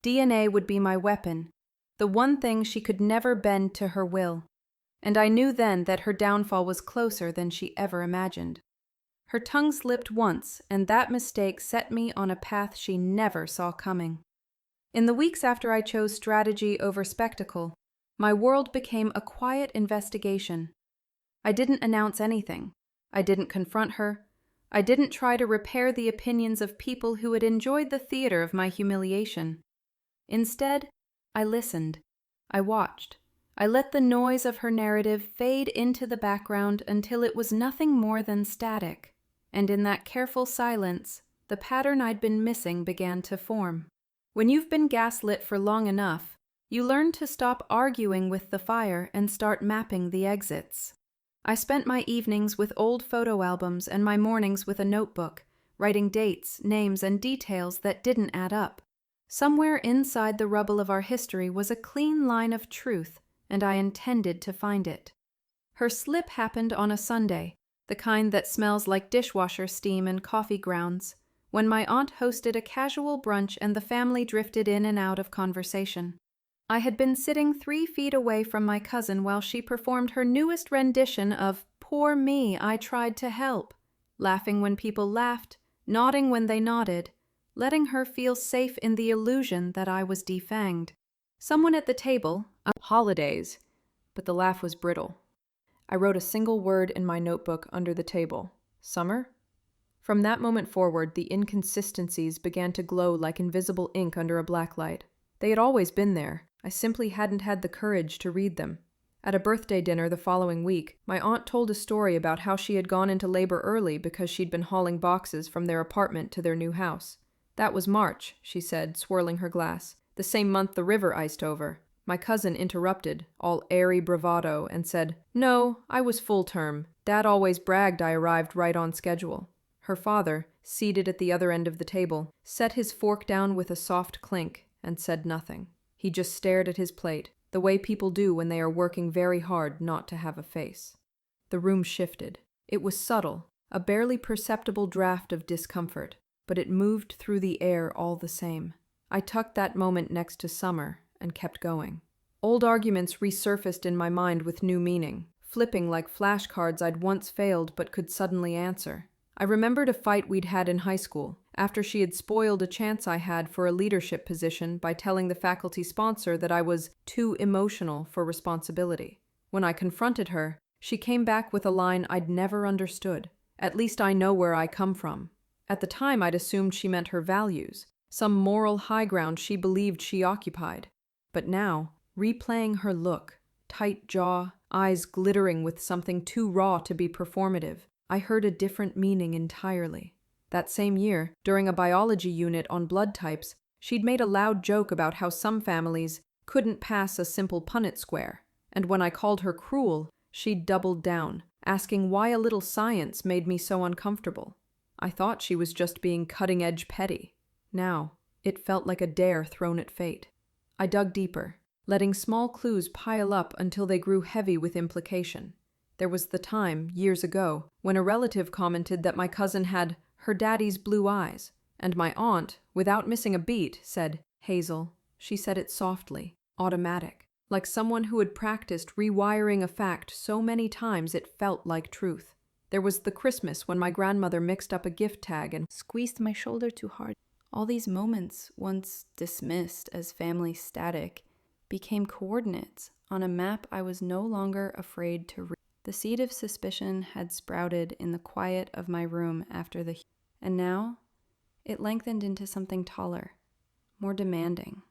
DNA would be my weapon, the one thing she could never bend to her will. And I knew then that her downfall was closer than she ever imagined. Her tongue slipped once, and that mistake set me on a path she never saw coming. In the weeks after I chose strategy over spectacle, my world became a quiet investigation. I didn't announce anything. I didn't confront her. I didn't try to repair the opinions of people who had enjoyed the theater of my humiliation. Instead, I listened. I watched. I let the noise of her narrative fade into the background until it was nothing more than static. And in that careful silence, the pattern I'd been missing began to form. When you've been gaslit for long enough, you learn to stop arguing with the fire and start mapping the exits. I spent my evenings with old photo albums and my mornings with a notebook, writing dates, names, and details that didn't add up. Somewhere inside the rubble of our history was a clean line of truth, and I intended to find it. Her slip happened on a Sunday, the kind that smells like dishwasher steam and coffee grounds, when my aunt hosted a casual brunch and the family drifted in and out of conversation. I had been sitting 3 feet away from my cousin while she performed her newest rendition of "Poor Me, I Tried to Help," laughing when people laughed, nodding when they nodded, letting her feel safe in the illusion that I was defanged. Someone at the table, holidays, but the laugh was brittle. I wrote a single word in my notebook under the table. Summer? From that moment forward, the inconsistencies began to glow like invisible ink under a black light. They had always been there. I simply hadn't had the courage to read them. At a birthday dinner the following week, my aunt told a story about how she had gone into labor early because she'd been hauling boxes from their apartment to their new house. That was March, she said, swirling her glass, the same month the river iced over. My cousin interrupted, all airy bravado, and said, "No, I was full term. Dad always bragged I arrived right on schedule." Her father, seated at the other end of the table, set his fork down with a soft clink and said nothing. He just stared at his plate, the way people do when they are working very hard not to have a face. The room shifted. It was subtle, a barely perceptible draft of discomfort, but it moved through the air all the same. I tucked that moment next to Summer and kept going. Old arguments resurfaced in my mind with new meaning, flipping like flashcards I'd once failed but could suddenly answer. I remembered a fight we'd had in high school, after she had spoiled a chance I had for a leadership position by telling the faculty sponsor that I was too emotional for responsibility. When I confronted her, she came back with a line I'd never understood. "At least I know where I come from." At the time, I'd assumed she meant her values, some moral high ground she believed she occupied. But now, replaying her look, tight jaw, eyes glittering with something too raw to be performative, I heard a different meaning entirely. That same year, during a biology unit on blood types, she'd made a loud joke about how some families couldn't pass a simple Punnett square, and when I called her cruel, she'd doubled down, asking why a little science made me so uncomfortable. I thought she was just being cutting-edge petty. Now, it felt like a dare thrown at fate. I dug deeper, letting small clues pile up until they grew heavy with implication. There was the time, years ago, when a relative commented that my cousin had her daddy's blue eyes, and my aunt, without missing a beat, said, "Hazel." She said it softly, automatic, like someone who had practiced rewiring a fact so many times it felt like truth. There was the Christmas when my grandmother mixed up a gift tag and Squeezed my shoulder too hard. All these moments, once dismissed as family static, became coordinates on a map I was no longer afraid to read. The seed of suspicion had sprouted in the quiet of my room after and now it lengthened into something taller, more demanding.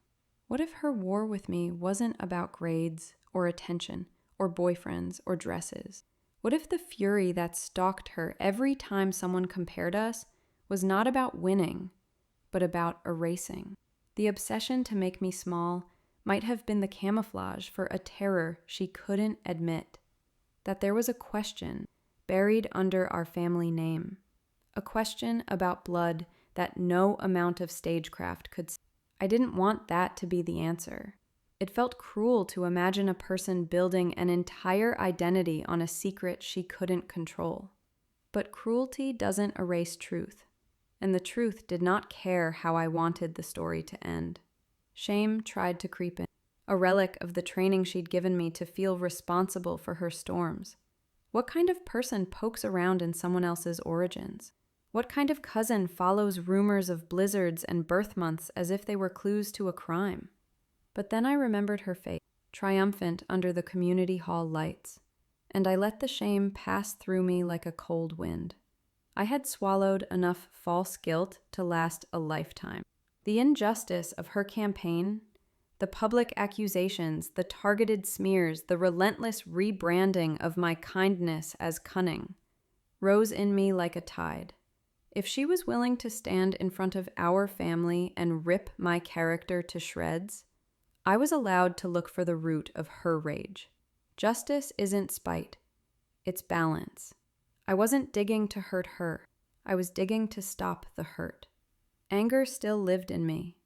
What if her war with me wasn't about grades or attention or boyfriends or dresses? What if the fury that stalked her every time someone compared us was not about winning, but about erasing? The obsession to make me small might have been the camouflage for a terror she couldn't admit. That there was a question buried under our family name. A question about blood that no amount of stagecraft could. I didn't want that to be the answer. It felt cruel to imagine a person building an entire identity on a secret she couldn't control. But cruelty doesn't erase truth, and the truth did not care how I wanted the story to end. Shame tried to creep in, a relic of the training she'd given me to feel responsible for her storms. What kind of person pokes around in someone else's origins? What kind of cousin follows rumors of blizzards and birth months as if they were clues to a crime? But then I remembered her face, triumphant under the community hall lights, and I let the shame pass through me like a cold wind. I had swallowed enough false guilt to last a lifetime. The injustice of her campaign, the public accusations, the targeted smears, the relentless rebranding of my kindness as cunning, rose in me like a tide. If she was willing to stand in front of our family and rip my character to shreds, I was allowed to look for the root of her rage. Justice isn't spite, it's balance. I wasn't digging to hurt her, I was digging to stop the hurt. Anger still lived in me,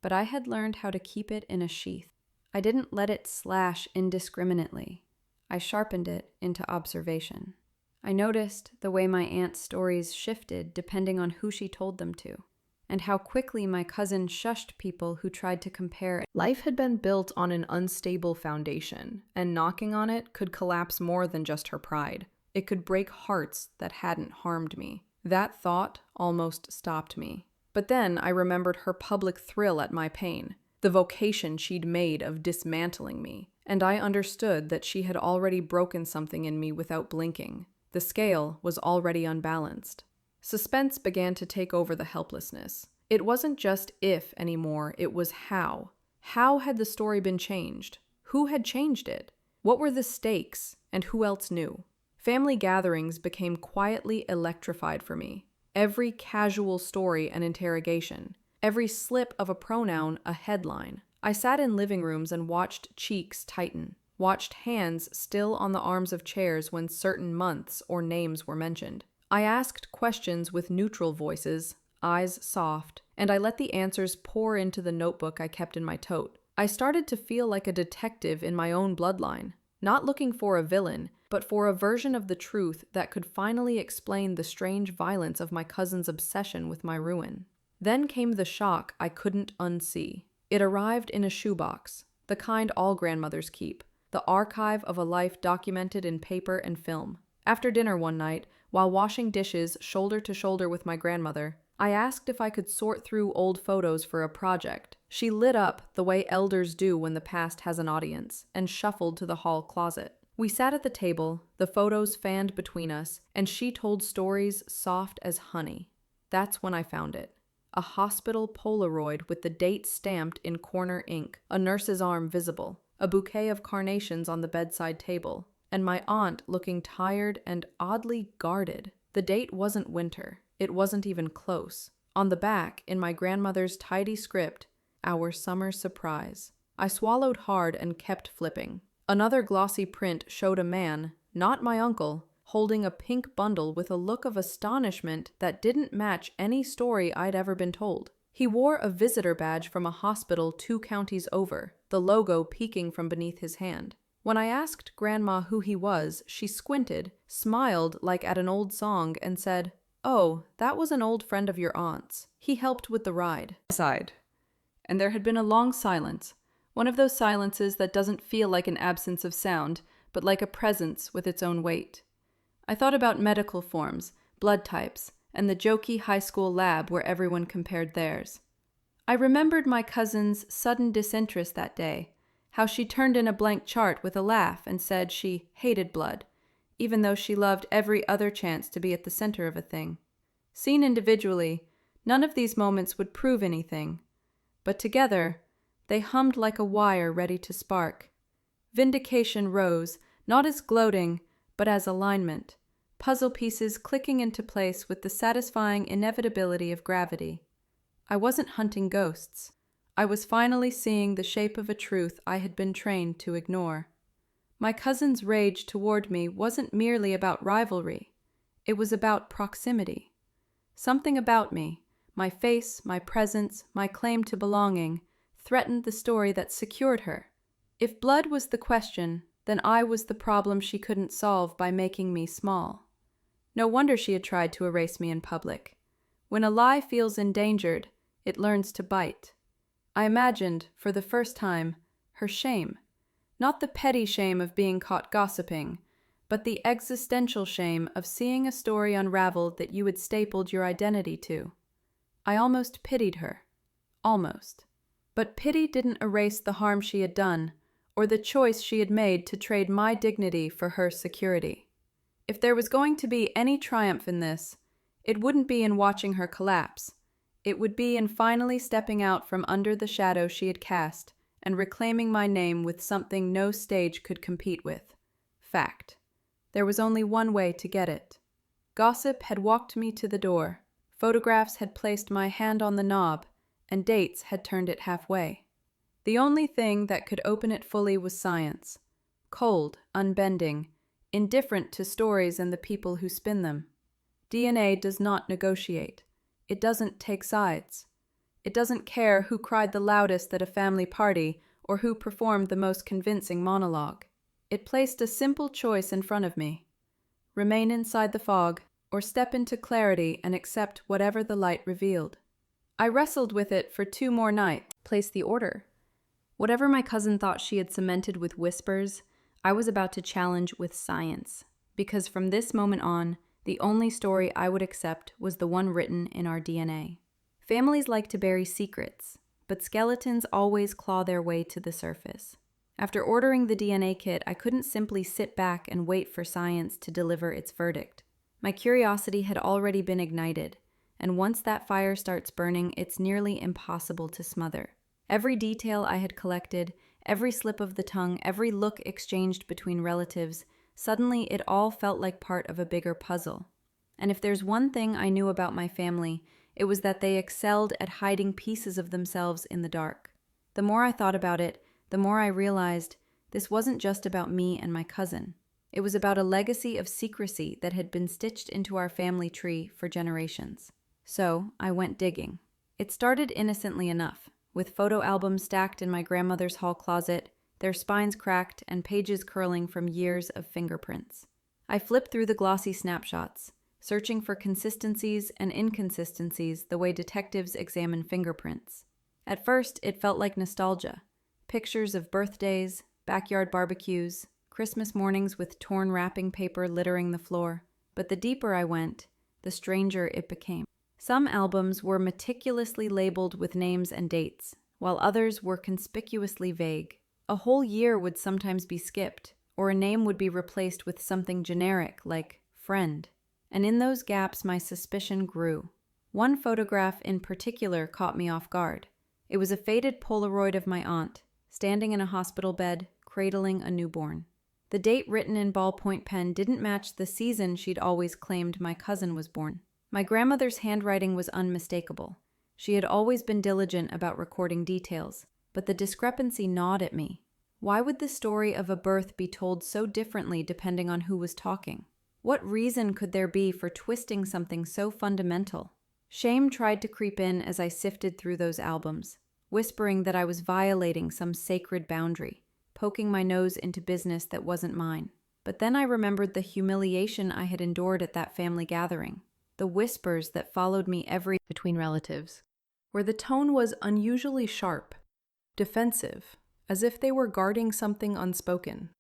but I had learned how to keep it in a sheath. I didn't let it slash indiscriminately. I sharpened it into observation. I noticed the way my aunt's stories shifted depending on who she told them to, and how quickly my cousin shushed people who tried to compare. Life had been built on an unstable foundation, and knocking on it could collapse more than just her pride. It could break hearts that hadn't harmed me. That thought almost stopped me. But then I remembered her public thrill at my pain, the vocation she'd made of dismantling me, and I understood that she had already broken something in me without blinking. The scale was already unbalanced. Suspense began to take over the helplessness. It wasn't just if anymore, it was how. How had the story been changed? Who had changed it? What were the stakes, and who else knew? Family gatherings became quietly electrified for me. Every casual story an interrogation. Every slip of a pronoun a headline. I sat in living rooms and watched cheeks tighten, watched hands still on the arms of chairs when certain months or names were mentioned. I asked questions with neutral voices, eyes soft, and I let the answers pour into the notebook I kept in my tote. I started to feel like a detective in my own bloodline, not looking for a villain, but for a version of the truth that could finally explain the strange violence of my cousin's obsession with my ruin. Then came the shock I couldn't unsee. It arrived in a shoebox, the kind all grandmothers keep, the archive of a life documented in paper and film. After dinner one night, while washing dishes shoulder to shoulder with my grandmother, I asked if I could sort through old photos for a project. She lit up the way elders do when the past has an audience, and shuffled to the hall closet. We sat at the table, the photos fanned between us, and she told stories soft as honey. That's when I found it. A hospital Polaroid with the date stamped in corner ink, a nurse's arm visible, a bouquet of carnations on the bedside table, and my aunt looking tired and oddly guarded. The date wasn't winter. It wasn't even close. On the back, in my grandmother's tidy script, our summer surprise. I swallowed hard and kept flipping. Another glossy print showed a man, not my uncle, holding a pink bundle with a look of astonishment that didn't match any story I'd ever been told. He wore a visitor badge from a hospital 2 counties over, the logo peeking from beneath his hand. When I asked Grandma who he was, she squinted, smiled like at an old song, and said, "Oh, that was an old friend of your aunt's. He helped with the ride." I sighed. And there had been a long silence, one of those silences that doesn't feel like an absence of sound, but like a presence with its own weight. I thought about medical forms, blood types, and the jokey high school lab where everyone compared theirs. I remembered my cousin's sudden disinterest that day, how she turned in a blank chart with a laugh and said she hated blood, even though she loved every other chance to be at the center of a thing. Seen individually, none of these moments would prove anything, but together, they hummed like a wire ready to spark. Vindication rose, not as gloating, but as alignment, puzzle pieces clicking into place with the satisfying inevitability of gravity. I wasn't hunting ghosts. I was finally seeing the shape of a truth I had been trained to ignore. My cousin's rage toward me wasn't merely about rivalry. It was about proximity. Something about me, my face, my presence, my claim to belonging, threatened the story that secured her. If blood was the question, then I was the problem she couldn't solve by making me small. No wonder she had tried to erase me in public. When a lie feels endangered, it learns to bite. I imagined, for the first time, her shame. Not the petty shame of being caught gossiping, but the existential shame of seeing a story unraveled that you had stapled your identity to. I almost pitied her. Almost. But pity didn't erase the harm she had done, or the choice she had made to trade my dignity for her security. If there was going to be any triumph in this, it wouldn't be in watching her collapse. It would be in finally stepping out from under the shadow she had cast and reclaiming my name with something no stage could compete with. Fact. There was only one way to get it. Gossip had walked me to the door. Photographs had placed my hand on the knob, and dates had turned it halfway. The only thing that could open it fully was science. Cold, unbending, indifferent to stories and the people who spin them. DNA does not negotiate. It doesn't take sides. It doesn't care who cried the loudest at a family party or who performed the most convincing monologue. It placed a simple choice in front of me. Remain inside the fog, or step into clarity and accept whatever the light revealed. I wrestled with it for 2 more nights. Place the order. Whatever my cousin thought she had cemented with whispers, I was about to challenge with science, because from this moment on, the only story I would accept was the one written in our DNA. Families like to bury secrets, but skeletons always claw their way to the surface. After ordering the DNA kit, I couldn't simply sit back and wait for science to deliver its verdict. My curiosity had already been ignited, and once that fire starts burning, it's nearly impossible to smother. Every detail I had collected, every slip of the tongue, every look exchanged between relatives, suddenly it all felt like part of a bigger puzzle. And if there's one thing I knew about my family, it was that they excelled at hiding pieces of themselves in the dark. The more I thought about it, the more I realized this wasn't just about me and my cousin. It was about a legacy of secrecy that had been stitched into our family tree for generations. So I went digging. It started innocently enough, with photo albums stacked in my grandmother's hall closet, their spines cracked and pages curling from years of fingerprints. I flipped through the glossy snapshots, searching for consistencies and inconsistencies the way detectives examine fingerprints. At first, it felt like nostalgia. Pictures of birthdays, backyard barbecues, Christmas mornings with torn wrapping paper littering the floor. But the deeper I went, the stranger it became. Some albums were meticulously labeled with names and dates, while others were conspicuously vague. A whole year would sometimes be skipped, or a name would be replaced with something generic like friend. And in those gaps, my suspicion grew. One photograph in particular caught me off guard. It was a faded Polaroid of my aunt, standing in a hospital bed, cradling a newborn. The date written in ballpoint pen didn't match the season she'd always claimed my cousin was born. My grandmother's handwriting was unmistakable. She had always been diligent about recording details, but the discrepancy gnawed at me. Why would the story of a birth be told so differently depending on who was talking? What reason could there be for twisting something so fundamental? Shame tried to creep in as I sifted through those albums, whispering that I was violating some sacred boundary, poking my nose into business that wasn't mine. But then I remembered the humiliation I had endured at that family gathering, the whispers that followed me between relatives, where the tone was unusually sharp, defensive, as if they were guarding something unspoken.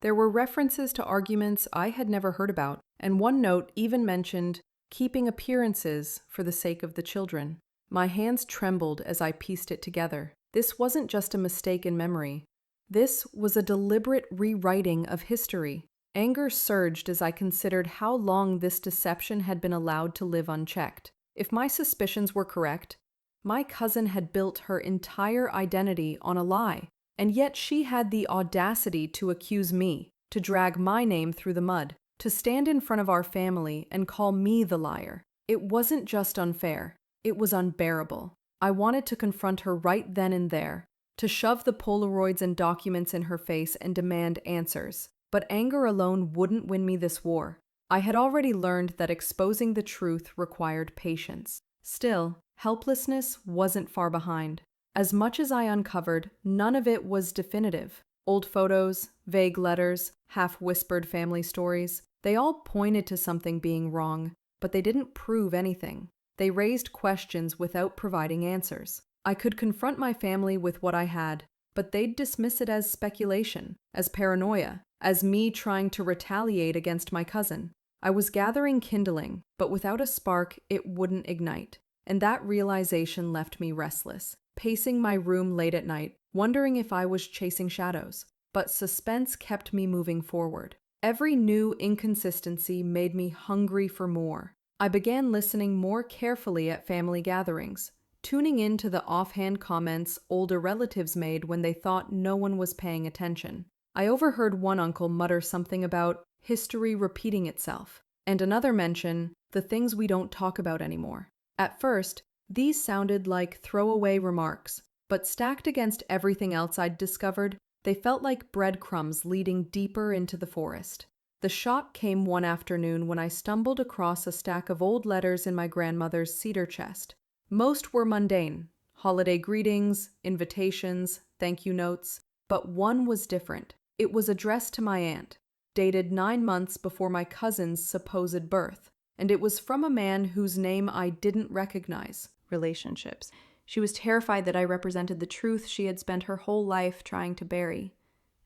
There were references to arguments I had never heard about, and one note even mentioned keeping appearances for the sake of the children. My hands trembled as I pieced it together. This wasn't just a mistake in memory. This was a deliberate rewriting of history. Anger surged as I considered how long this deception had been allowed to live unchecked. If my suspicions were correct, my cousin had built her entire identity on a lie, and yet she had the audacity to accuse me, to drag my name through the mud, to stand in front of our family and call me the liar. It wasn't just unfair, it was unbearable. I wanted to confront her right then and there, to shove the Polaroids and documents in her face and demand answers. But anger alone wouldn't win me this war. I had already learned that exposing the truth required patience. Still, helplessness wasn't far behind. As much as I uncovered, none of it was definitive. Old photos, vague letters, half-whispered family stories, they all pointed to something being wrong, but they didn't prove anything. They raised questions without providing answers. I could confront my family with what I had, but they'd dismiss it as speculation, as paranoia, as me trying to retaliate against my cousin. I was gathering kindling, but without a spark, it wouldn't ignite. And that realization left me restless, pacing my room late at night, wondering if I was chasing shadows. But suspense kept me moving forward. Every new inconsistency made me hungry for more. I began listening more carefully at family gatherings, tuning in to the offhand comments older relatives made when they thought no one was paying attention. I overheard one uncle mutter something about history repeating itself, and another mention the things we don't talk about anymore. At first, these sounded like throwaway remarks, but stacked against everything else I'd discovered, they felt like breadcrumbs leading deeper into the forest. The shock came one afternoon when I stumbled across a stack of old letters in my grandmother's cedar chest. Most were mundane, holiday greetings, invitations, thank you notes, but one was different. It was addressed to my aunt, dated 9 months before my cousin's supposed birth, and it was from a man whose name I didn't recognize. Relationships. She was terrified that I represented the truth she had spent her whole life trying to bury.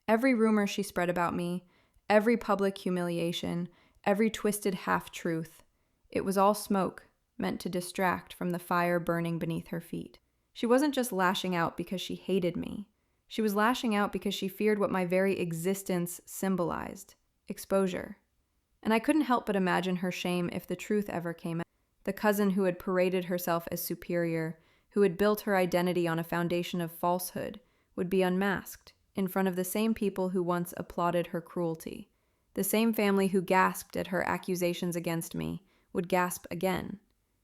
Every rumor she spread about me, every public humiliation, every twisted half-truth, it was all smoke, meant to distract from the fire burning beneath her feet. She wasn't just lashing out because she hated me. She was lashing out because she feared what my very existence symbolized: exposure. And I couldn't help but imagine her shame if the truth ever came out. The cousin who had paraded herself as superior, who had built her identity on a foundation of falsehood, would be unmasked in front of the same people who once applauded her cruelty. The same family who gasped at her accusations against me would gasp again,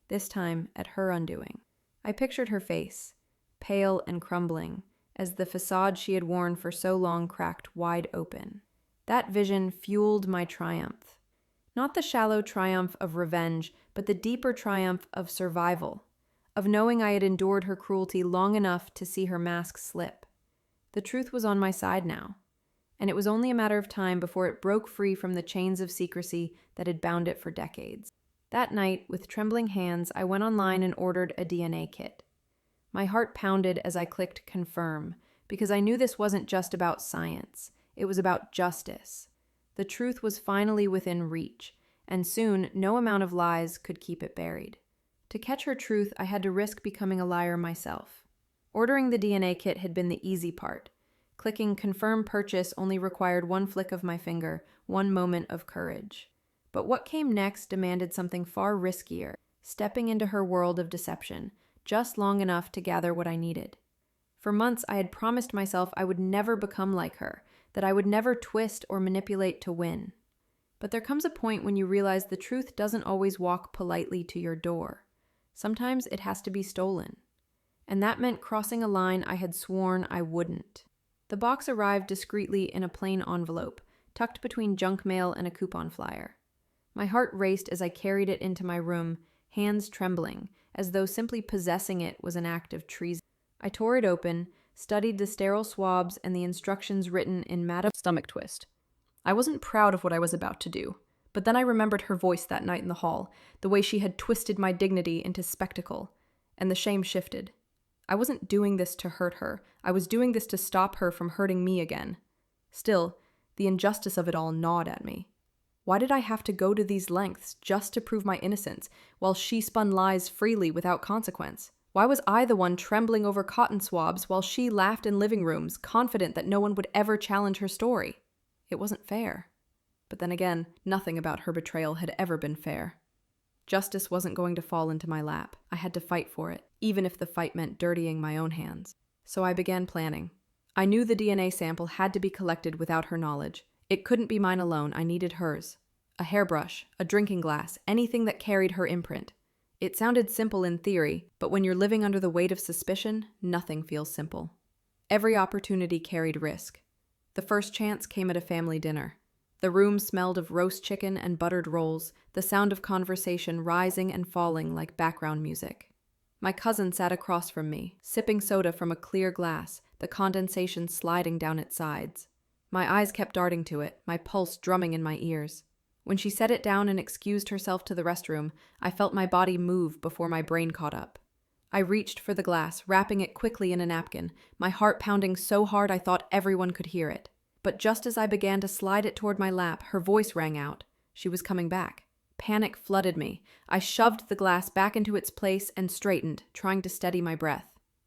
this time at her undoing. I pictured her face, pale and crumbling, as the facade she had worn for so long cracked wide open. That vision fueled my triumph. Not the shallow triumph of revenge, but the deeper triumph of survival, of knowing I had endured her cruelty long enough to see her mask slip. The truth was on my side now, and it was only a matter of time before it broke free from the chains of secrecy that had bound it for decades. That night, with trembling hands, I went online and ordered a DNA kit. My heart pounded as I clicked confirm, because I knew this wasn't just about science. It was about justice. The truth was finally within reach, and soon no amount of lies could keep it buried. To catch her truth, I had to risk becoming a liar myself. Ordering the DNA kit had been the easy part. Clicking confirm purchase only required one flick of my finger, one moment of courage. But what came next demanded something far riskier, stepping into her world of deception, just long enough to gather what I needed. For months, I had promised myself I would never become like her, that I would never twist or manipulate to win. But there comes a point when you realize the truth doesn't always walk politely to your door. Sometimes it has to be stolen. And that meant crossing a line I had sworn I wouldn't. The box arrived discreetly in a plain envelope, tucked between junk mail and a coupon flyer. My heart raced as I carried it into my room, hands trembling, as though simply possessing it was an act of treason. I tore it open, studied the sterile swabs and the instructions written in Madame stomach twist. I wasn't proud of what I was about to do, but then I remembered her voice that night in the hall, the way she had twisted my dignity into spectacle, and the shame shifted. I wasn't doing this to hurt her. I was doing this to stop her from hurting me again. Still, the injustice of it all gnawed at me. Why did I have to go to these lengths just to prove my innocence, while she spun lies freely without consequence? Why was I the one trembling over cotton swabs while she laughed in living rooms, confident that no one would ever challenge her story? It wasn't fair. But then again, nothing about her betrayal had ever been fair. Justice wasn't going to fall into my lap. I had to fight for it, even if the fight meant dirtying my own hands. So I began planning. I knew the DNA sample had to be collected without her knowledge. It couldn't be mine alone. I needed hers. A hairbrush, a drinking glass, anything that carried her imprint. It sounded simple in theory, but when you're living under the weight of suspicion, nothing feels simple. Every opportunity carried risk. The first chance came at a family dinner. The room smelled of roast chicken and buttered rolls, the sound of conversation rising and falling like background music. My cousin sat across from me, sipping soda from a clear glass, the condensation sliding down its sides. My eyes kept darting to it, my pulse drumming in my ears. When she set it down and excused herself to the restroom, I felt my body move before my brain caught up. I reached for the glass, wrapping it quickly in a napkin, my heart pounding so hard I thought everyone could hear it. But just as I began to slide it toward my lap, her voice rang out. She was coming back. Panic flooded me. I shoved the glass back into its place and straightened, trying to steady my breath.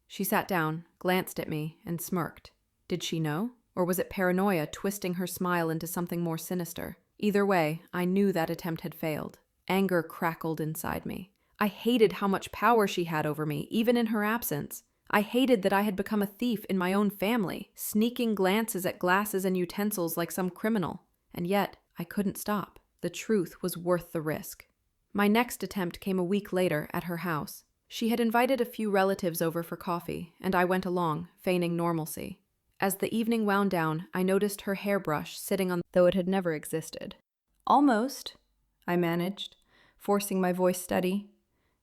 She sat down, glanced at me, and smirked. Did she know? Or was it paranoia twisting her smile into something more sinister? Either way, I knew that attempt had failed. Anger crackled inside me. I hated how much power she had over me, even in her absence. I hated that I had become a thief in my own family, sneaking glances at glasses and utensils like some criminal. And yet, I couldn't stop. The truth was worth the risk. My next attempt came a week later at her house. She had invited a few relatives over for coffee, and I went along, feigning normalcy. As the evening wound down, I noticed her hairbrush sitting on, though it had never existed. Almost, I managed, forcing my voice steady.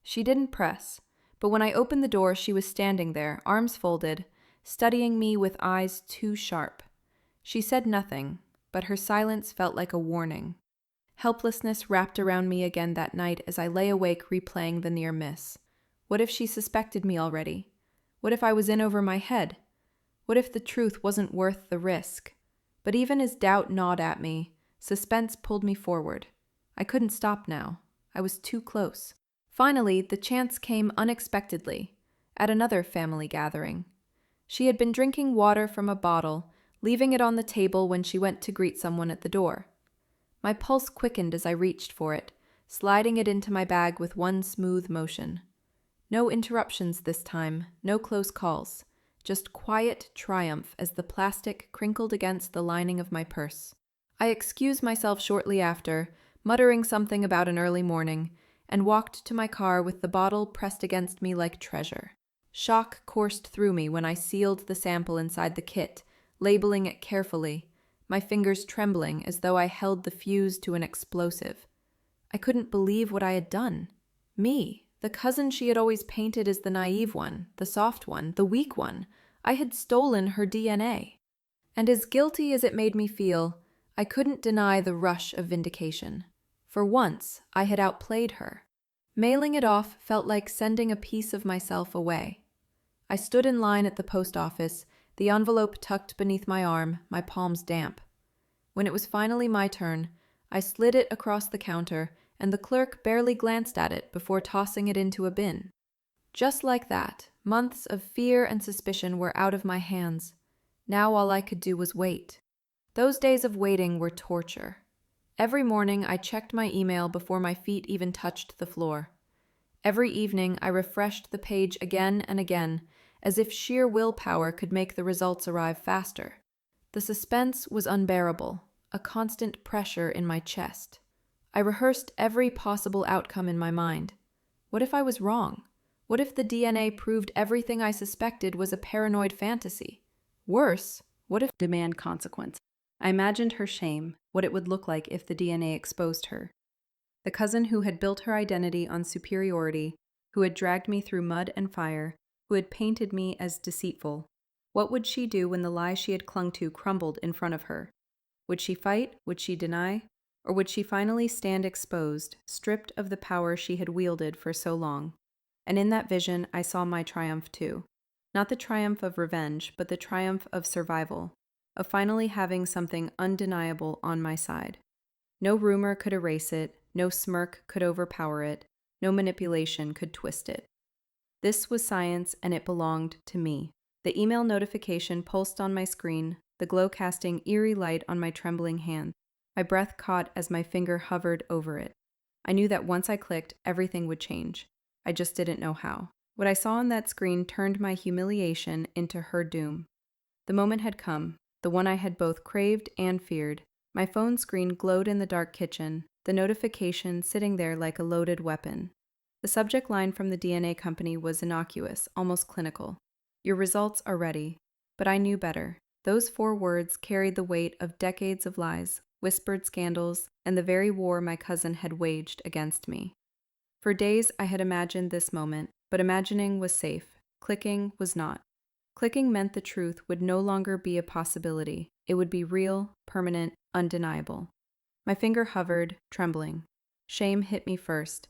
She didn't press, but when I opened the door, she was standing there, arms folded, studying me with eyes too sharp. She said nothing, but her silence felt like a warning. Helplessness wrapped around me again that night as I lay awake replaying the near miss. What if she suspected me already? What if I was in over my head? What if the truth wasn't worth the risk? But even as doubt gnawed at me, suspense pulled me forward. I couldn't stop now. I was too close. Finally, the chance came unexpectedly. at another family gathering. She had been drinking water from a bottle, leaving it on the table when she went to greet someone at the door. My pulse quickened as I reached for it, sliding it into my bag with one smooth motion. No interruptions this time, no close calls, just quiet triumph as the plastic crinkled against the lining of my purse. I excused myself shortly after, muttering something about an early morning, and walked to my car with the bottle pressed against me like treasure. Shock coursed through me when I sealed the sample inside the kit, labeling it carefully, my fingers trembling as though I held the fuse to an explosive. I couldn't believe what I had done. Me, the cousin she had always painted as the naive one, the soft one, the weak one. I had stolen her DNA. And as guilty as it made me feel, I couldn't deny the rush of vindication. For once, I had outplayed her. Mailing it off felt like sending a piece of myself away. I stood in line at the post office, the envelope tucked beneath my arm, my palms damp. When it was finally my turn, I slid it across the counter, and the clerk barely glanced at it before tossing it into a bin. Just like that, months of fear and suspicion were out of my hands. Now all I could do was wait. Those days of waiting were torture. Every morning I checked my email before my feet even touched the floor. Every evening I refreshed the page again and again, as if sheer willpower could make the results arrive faster. The suspense was unbearable, a constant pressure in my chest. I rehearsed every possible outcome in my mind. What if I was wrong? What if the DNA proved everything I suspected was a paranoid fantasy? Worse, what if demand consequence? I imagined her shame, what it would look like if the DNA exposed her. The cousin who had built her identity on superiority, who had dragged me through mud and fire, who had painted me as deceitful. What would she do when the lie she had clung to crumbled in front of her? Would she fight? Would she deny? Or would she finally stand exposed, stripped of the power she had wielded for so long? And in that vision, I saw my triumph too. Not the triumph of revenge, but the triumph of survival, of finally having something undeniable on my side. No rumor could erase it, no smirk could overpower it, no manipulation could twist it. This was science, and it belonged to me. The email notification pulsed on my screen, the glow casting eerie light on my trembling hand. My breath caught as my finger hovered over it. I knew that once I clicked, everything would change. I just didn't know how. What I saw on that screen turned my humiliation into her doom. The moment had come, the one I had both craved and feared. My phone screen glowed in the dark kitchen, the notification sitting there like a loaded weapon. The subject line from the DNA company was innocuous, almost clinical. Your results are ready. But I knew better. Those 4 words carried the weight of decades of lies, whispered scandals, and the very war my cousin had waged against me. For days I had imagined this moment, but imagining was safe. Clicking was not. Clicking meant the truth would no longer be a possibility. It would be real, permanent, undeniable. My finger hovered, trembling. Shame hit me first.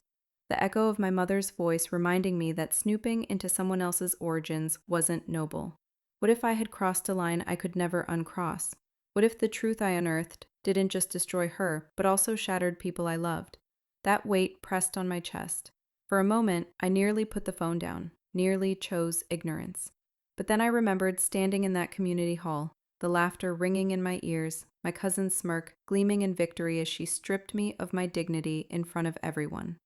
The echo of my mother's voice reminding me that snooping into someone else's origins wasn't noble. What if I had crossed a line I could never uncross? What if the truth I unearthed didn't just destroy her, but also shattered people I loved? That weight pressed on my chest. For a moment, I nearly put the phone down, nearly chose ignorance. But then I remembered standing in that community hall, the laughter ringing in my ears, my cousin's smirk gleaming in victory as she stripped me of my dignity in front of everyone.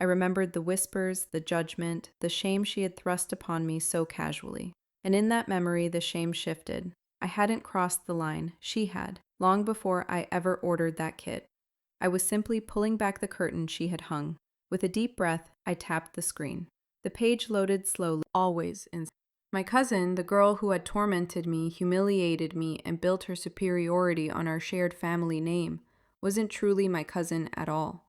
I remembered the whispers, the judgment, the shame she had thrust upon me so casually. And in that memory, the shame shifted. I hadn't crossed the line, she had, long before I ever ordered that kit. I was simply pulling back the curtain she had hung. With a deep breath, I tapped the screen. The page loaded slowly, always in. My cousin, the girl who had tormented me, humiliated me, and built her superiority on our shared family name, wasn't truly my cousin at all.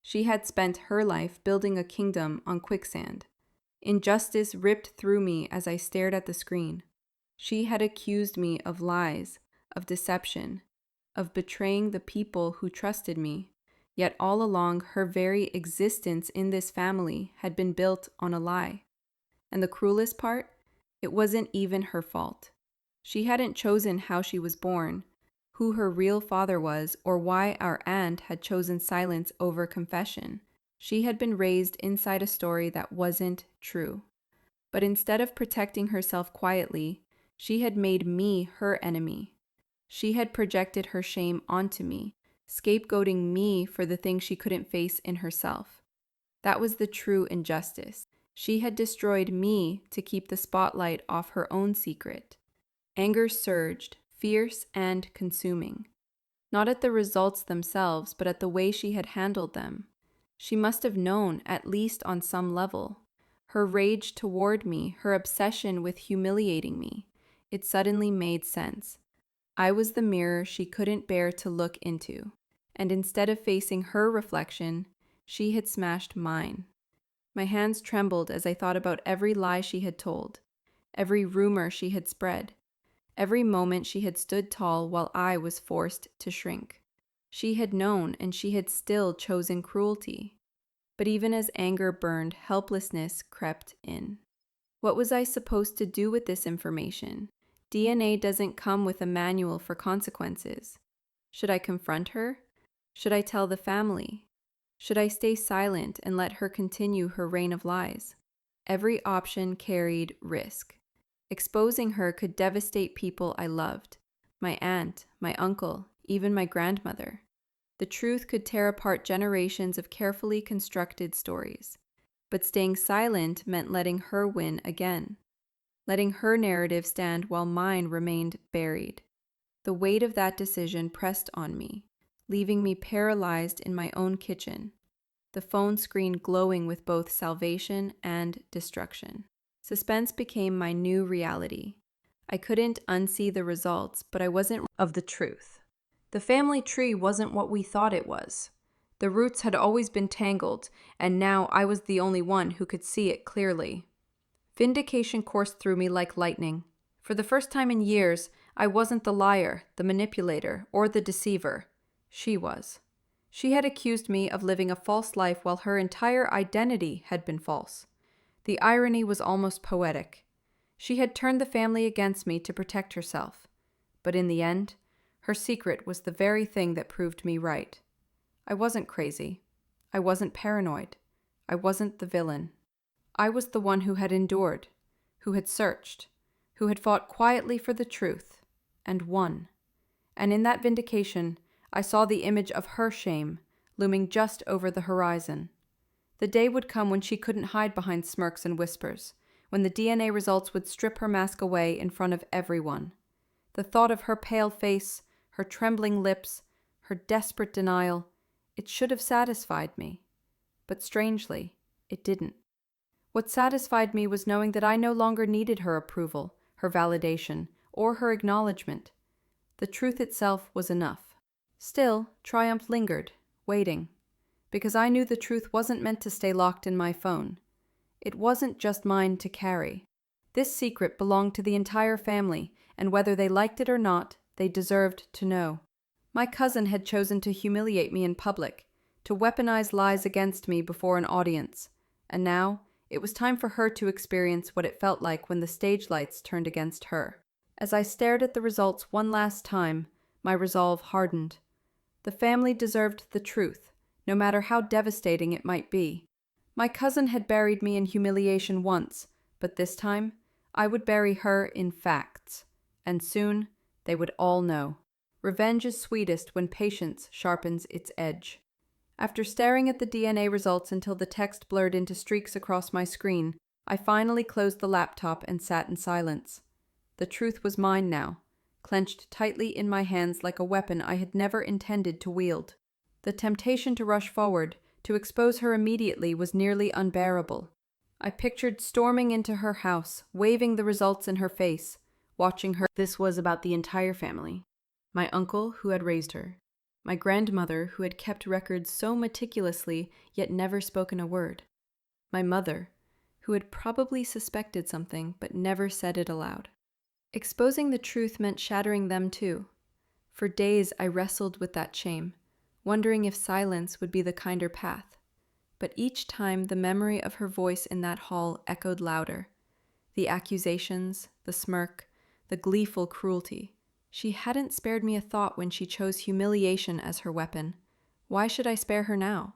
She had spent her life building a kingdom on quicksand. Injustice ripped through me as I stared at the screen. She had accused me of lies, of deception, of betraying the people who trusted me, yet all along her very existence in this family had been built on a lie. And the cruelest part? It wasn't even her fault. She hadn't chosen how she was born, who her real father was, or why our aunt had chosen silence over confession. She had been raised inside a story that wasn't true. But instead of protecting herself quietly, she had made me her enemy. She had projected her shame onto me, scapegoating me for the things she couldn't face in herself. That was the true injustice. She had destroyed me to keep the spotlight off her own secret. Anger surged, fierce and consuming. Not at the results themselves, but at the way she had handled them. She must have known, at least on some level. Her rage toward me, her obsession with humiliating me. It suddenly made sense. I was the mirror she couldn't bear to look into, and instead of facing her reflection, she had smashed mine. My hands trembled as I thought about every lie she had told, every rumor she had spread, every moment she had stood tall while I was forced to shrink. She had known, and she had still chosen cruelty. But even as anger burned, helplessness crept in. What was I supposed to do with this information? DNA doesn't come with a manual for consequences. Should I confront her? Should I tell the family? Should I stay silent and let her continue her reign of lies? Every option carried risk. Exposing her could devastate people I loved. My aunt, my uncle, even my grandmother. The truth could tear apart generations of carefully constructed stories. But staying silent meant letting her win again. Letting her narrative stand while mine remained buried. The weight of that decision pressed on me, leaving me paralyzed in my own kitchen, the phone screen glowing with both salvation and destruction. Suspense became my new reality. I couldn't unsee the results, but I wasn't of the truth. The family tree wasn't what we thought it was. The roots had always been tangled, and now I was the only one who could see it clearly. Vindication coursed through me like lightning. For the first time in years, I wasn't the liar, the manipulator, or the deceiver. She was. She had accused me of living a false life while her entire identity had been false. The irony was almost poetic. She had turned the family against me to protect herself. But in the end, her secret was the very thing that proved me right. I wasn't crazy. I wasn't paranoid. I wasn't the villain. I was the one who had endured, who had searched, who had fought quietly for the truth, and won. And in that vindication, I saw the image of her shame looming just over the horizon. The day would come when she couldn't hide behind smirks and whispers, when the DNA results would strip her mask away in front of everyone. The thought of her pale face, her trembling lips, her desperate denial, it should have satisfied me. But strangely, it didn't. What satisfied me was knowing that I no longer needed her approval, her validation, or her acknowledgement. The truth itself was enough. Still, triumph lingered, waiting, because I knew the truth wasn't meant to stay locked in my phone. It wasn't just mine to carry. This secret belonged to the entire family, and whether they liked it or not, they deserved to know. My cousin had chosen to humiliate me in public, to weaponize lies against me before an audience, and now it was time for her to experience what it felt like when the stage lights turned against her. As I stared at the results one last time, my resolve hardened. The family deserved the truth, no matter how devastating it might be. My cousin had buried me in humiliation once, but this time, I would bury her in facts. And soon, they would all know. Revenge is sweetest when patience sharpens its edge. After staring at the DNA results until the text blurred into streaks across my screen, I finally closed the laptop and sat in silence. The truth was mine now, clenched tightly in my hands like a weapon I had never intended to wield. The temptation to rush forward, to expose her immediately, was nearly unbearable. I pictured storming into her house, waving the results in her face, watching her. This was about the entire family. My uncle, who had raised her. My grandmother, who had kept records so meticulously, yet never spoken a word. My mother, who had probably suspected something, but never said it aloud. Exposing the truth meant shattering them too. For days I wrestled with that shame, wondering if silence would be the kinder path. But each time the memory of her voice in that hall echoed louder. The accusations, the smirk, the gleeful cruelty. She hadn't spared me a thought when she chose humiliation as her weapon. Why should I spare her now?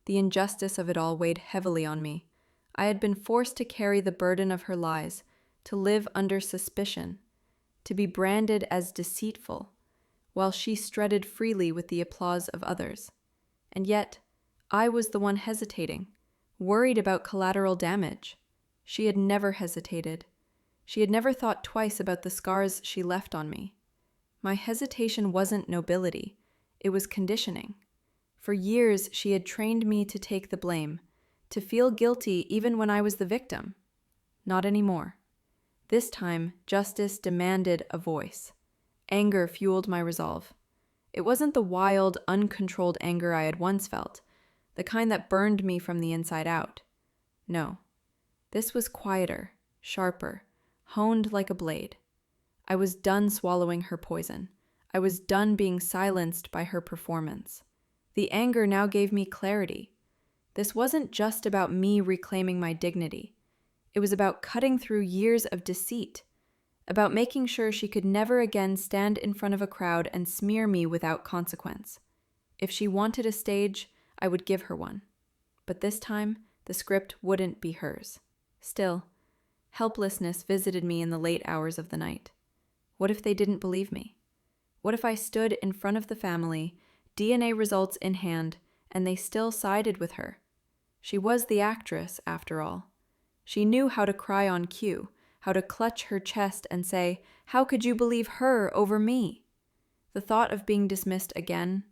The injustice of it all weighed heavily on me. I had been forced to carry the burden of her lies, to live under suspicion, to be branded as deceitful, while she strutted freely with the applause of others. And yet, I was the one hesitating, worried about collateral damage. She had never hesitated. She had never thought twice about the scars she left on me. My hesitation wasn't nobility, it was conditioning. For years, she had trained me to take the blame, to feel guilty even when I was the victim. Not anymore. This time, justice demanded a voice. Anger fueled my resolve. It wasn't the wild, uncontrolled anger I had once felt, the kind that burned me from the inside out. No. This was quieter, sharper, honed like a blade. I was done swallowing her poison. I was done being silenced by her performance. The anger now gave me clarity. This wasn't just about me reclaiming my dignity. It was about cutting through years of deceit, about making sure she could never again stand in front of a crowd and smear me without consequence. If she wanted a stage, I would give her one. But this time, the script wouldn't be hers. Still, helplessness visited me in the late hours of the night. What if they didn't believe me? What if I stood in front of the family, DNA results in hand, and they still sided with her? She was the actress, after all. She knew how to cry on cue, how to clutch her chest and say, "How could you believe her over me?" The thought of being dismissed again,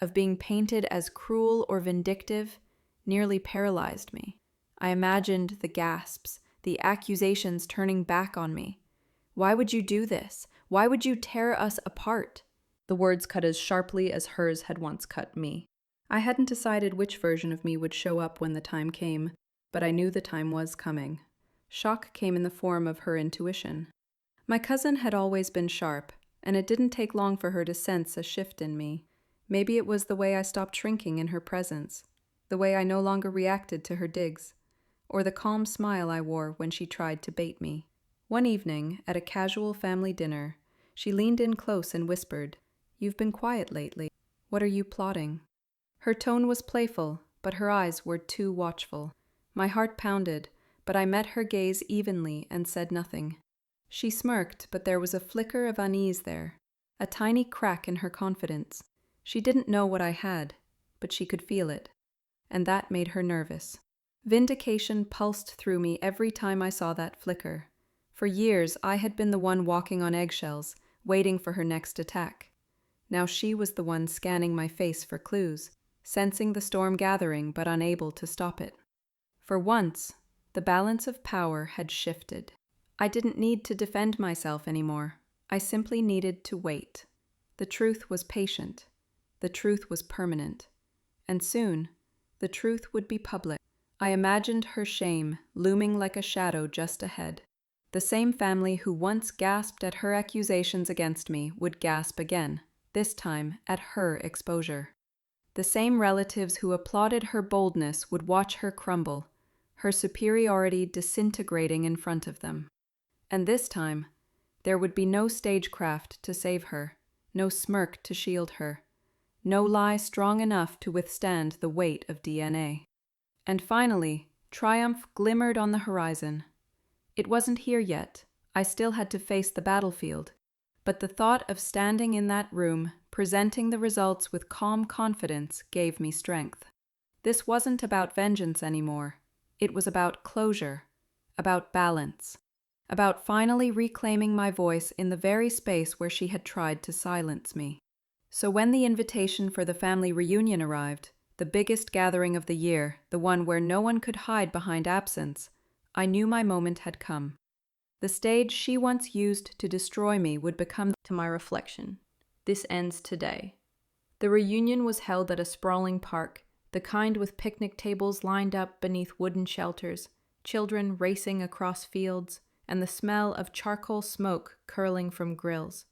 of being painted as cruel or vindictive, nearly paralyzed me. I imagined the gasps, the accusations turning back on me. Why would you do this? Why would you tear us apart? The words cut as sharply as hers had once cut me. I hadn't decided which version of me would show up when the time came, but I knew the time was coming. Shock came in the form of her intuition. My cousin had always been sharp, and it didn't take long for her to sense a shift in me. Maybe it was the way I stopped shrinking in her presence, the way I no longer reacted to her digs, or the calm smile I wore when she tried to bait me. One evening, at a casual family dinner, she leaned in close and whispered, "You've been quiet lately. What are you plotting?" Her tone was playful, but her eyes were too watchful. My heart pounded, but I met her gaze evenly and said nothing. She smirked, but there was a flicker of unease there, a tiny crack in her confidence. She didn't know what I had, but she could feel it, and that made her nervous. Vindication pulsed through me every time I saw that flicker. For years, I had been the one walking on eggshells, waiting for her next attack. Now she was the one scanning my face for clues, sensing the storm gathering but unable to stop it. For once, the balance of power had shifted. I didn't need to defend myself anymore. I simply needed to wait. The truth was patient. The truth was permanent. And soon, the truth would be public. I imagined her shame looming like a shadow just ahead. The same family who once gasped at her accusations against me would gasp again, this time at her exposure. The same relatives who applauded her boldness would watch her crumble, her superiority disintegrating in front of them. And this time, there would be no stagecraft to save her, no smirk to shield her, no lie strong enough to withstand the weight of DNA. And finally, triumph glimmered on the horizon. It wasn't here yet. I still had to face the battlefield. But the thought of standing in that room, presenting the results with calm confidence, gave me strength. This wasn't about vengeance anymore. It was about closure, about balance, about finally reclaiming my voice in the very space where she had tried to silence me. So when the invitation for the family reunion arrived, the biggest gathering of the year, the one where no one could hide behind absence, I knew my moment had come. The stage she once used to destroy me would become to my reflection. This ends today. The reunion was held at a sprawling park, the kind with picnic tables lined up beneath wooden shelters, children racing across fields, and the smell of charcoal smoke curling from grills.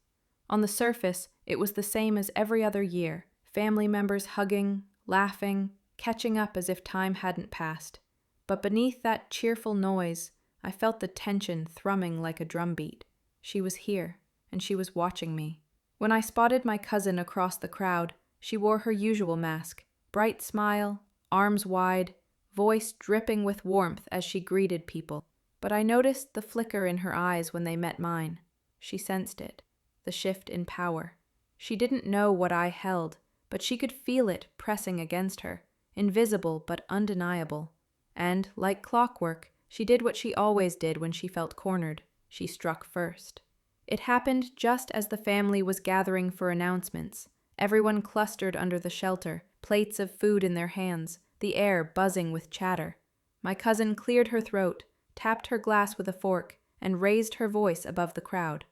On the surface, it was the same as every other year, family members hugging, laughing, catching up as if time hadn't passed. But beneath that cheerful noise, I felt the tension thrumming like a drumbeat. She was here, and she was watching me. When I spotted my cousin across the crowd, she wore her usual mask, bright smile, arms wide, voice dripping with warmth as she greeted people. But I noticed the flicker in her eyes when they met mine. She sensed it, the shift in power. She didn't know what I held, but she could feel it pressing against her, invisible but undeniable. And, like clockwork, she did what she always did when she felt cornered. She struck first. It happened just as the family was gathering for announcements. Everyone clustered under the shelter, plates of food in their hands, the air buzzing with chatter. My cousin cleared her throat, tapped her glass with a fork, and raised her voice above the crowd.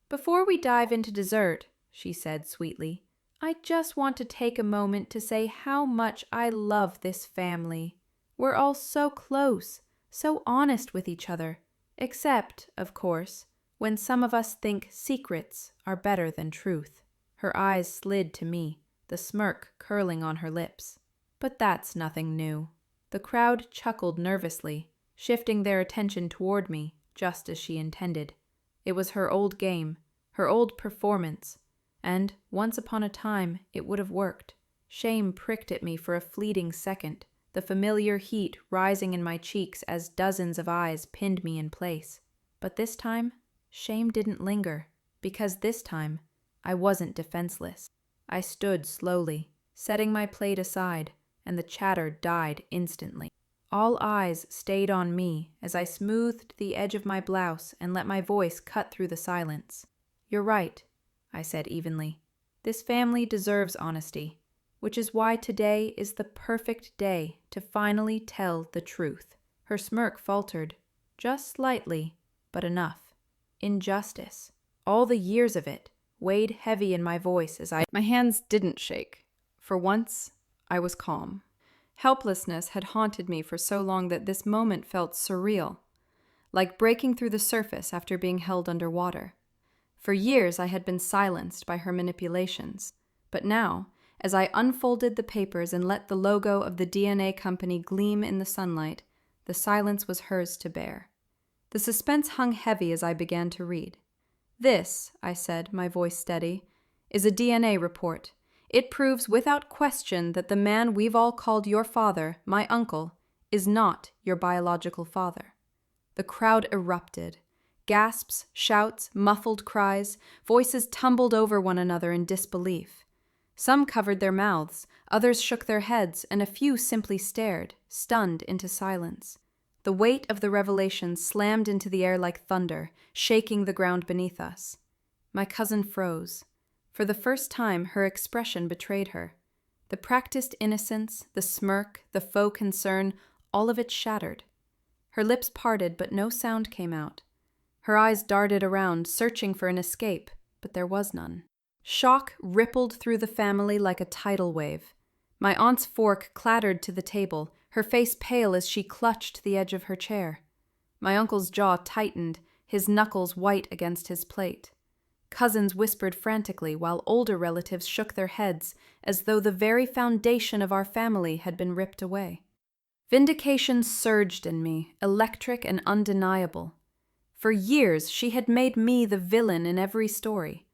"Before we dive into dessert," she said sweetly, "I just want to take a moment to say how much I love this family. We're all so close, so honest with each other, except, of course, when some of us think secrets are better than truth." Her eyes slid to me, the smirk curling on her lips. But that's nothing new. The crowd chuckled nervously, shifting their attention toward me, just as she intended. It was her old game, her old performance, and once upon a time it would have worked. Shame pricked at me for a fleeting second, the familiar heat rising in my cheeks as dozens of eyes pinned me in place. But this time, shame didn't linger, because this time, I wasn't defenseless. I stood slowly, setting my plate aside, and the chatter died instantly. All eyes stayed on me as I smoothed the edge of my blouse and let my voice cut through the silence. "You're right," I said evenly. "This family deserves honesty, which is why today is the perfect day to finally tell the truth." Her smirk faltered, just slightly, but enough. Injustice, all the years of it, weighed heavy in my voice as My hands didn't shake. For once, I was calm. Helplessness had haunted me for so long that this moment felt surreal, like breaking through the surface after being held underwater. For years I had been silenced by her manipulations, but now, as I unfolded the papers and let the logo of the DNA company gleam in the sunlight, the silence was hers to bear. The suspense hung heavy as I began to read. "This," I said, my voice steady, "is a DNA report. It proves without question that the man we've all called your father, my uncle, is not your biological father." The crowd erupted. Gasps, shouts, muffled cries, voices tumbled over one another in disbelief. Some covered their mouths, others shook their heads, and a few simply stared, stunned into silence. The weight of the revelation slammed into the air like thunder, shaking the ground beneath us. My cousin froze. For the first time, her expression betrayed her. The practiced innocence, the smirk, the faux concern, all of it shattered. Her lips parted, but no sound came out. Her eyes darted around, searching for an escape, but there was none. Shock rippled through the family like a tidal wave. My aunt's fork clattered to the table, her face pale as she clutched the edge of her chair. My uncle's jaw tightened, his knuckles white against his plate. Cousins whispered frantically, while older relatives shook their heads, as though the very foundation of our family had been ripped away. Vindication surged in me, electric and undeniable. For years, she had made me the villain in every story.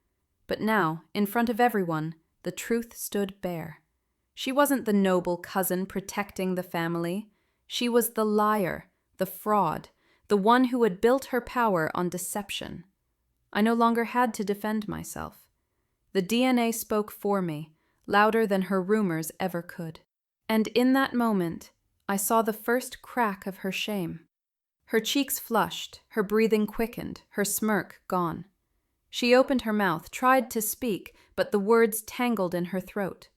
But now, in front of everyone, the truth stood bare. She wasn't the noble cousin protecting the family. She was the liar, the fraud, the one who had built her power on deception. I no longer had to defend myself. The DNA spoke for me, louder than her rumors ever could. And in that moment, I saw the first crack of her shame. Her cheeks flushed, her breathing quickened, her smirk gone. She opened her mouth, tried to speak, but the words tangled in her throat.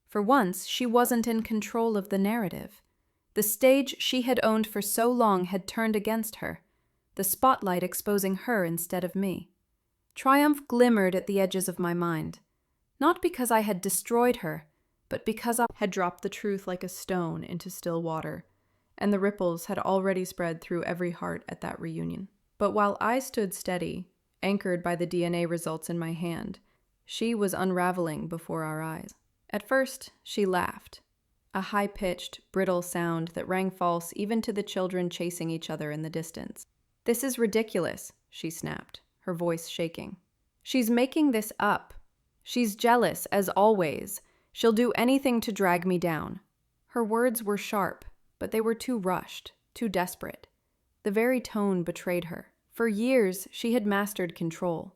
For once, she wasn't in control of the narrative. The stage she had owned for so long had turned against her, the spotlight exposing her instead of me. Triumph glimmered at the edges of my mind, not because I had destroyed her, but because I had dropped the truth like a stone into still water, and the ripples had already spread through every heart at that reunion. But while I stood steady, anchored by the DNA results in my hand, she was unraveling before our eyes. At first, she laughed, a high-pitched, brittle sound that rang false even to the children chasing each other in the distance. "This is ridiculous," she snapped, her voice shaking. "She's making this up. She's jealous, as always. She'll do anything to drag me down." Her words were sharp, but they were too rushed, too desperate. The very tone betrayed her. For years, she had mastered control,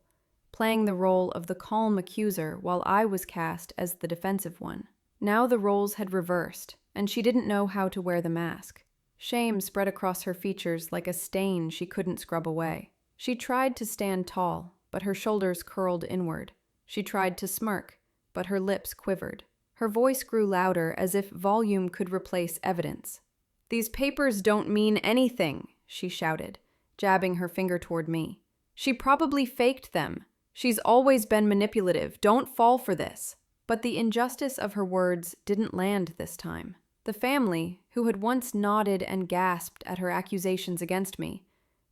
playing the role of the calm accuser while I was cast as the defensive one. Now the roles had reversed, and she didn't know how to wear the mask. Shame spread across her features like a stain she couldn't scrub away. She tried to stand tall, but her shoulders curled inward. She tried to smirk, but her lips quivered. Her voice grew louder as if volume could replace evidence. "These papers don't mean anything," she shouted, jabbing her finger toward me. "She probably faked them. She's always been manipulative. Don't fall for this." But the injustice of her words didn't land this time. The family, who had once nodded and gasped at her accusations against me,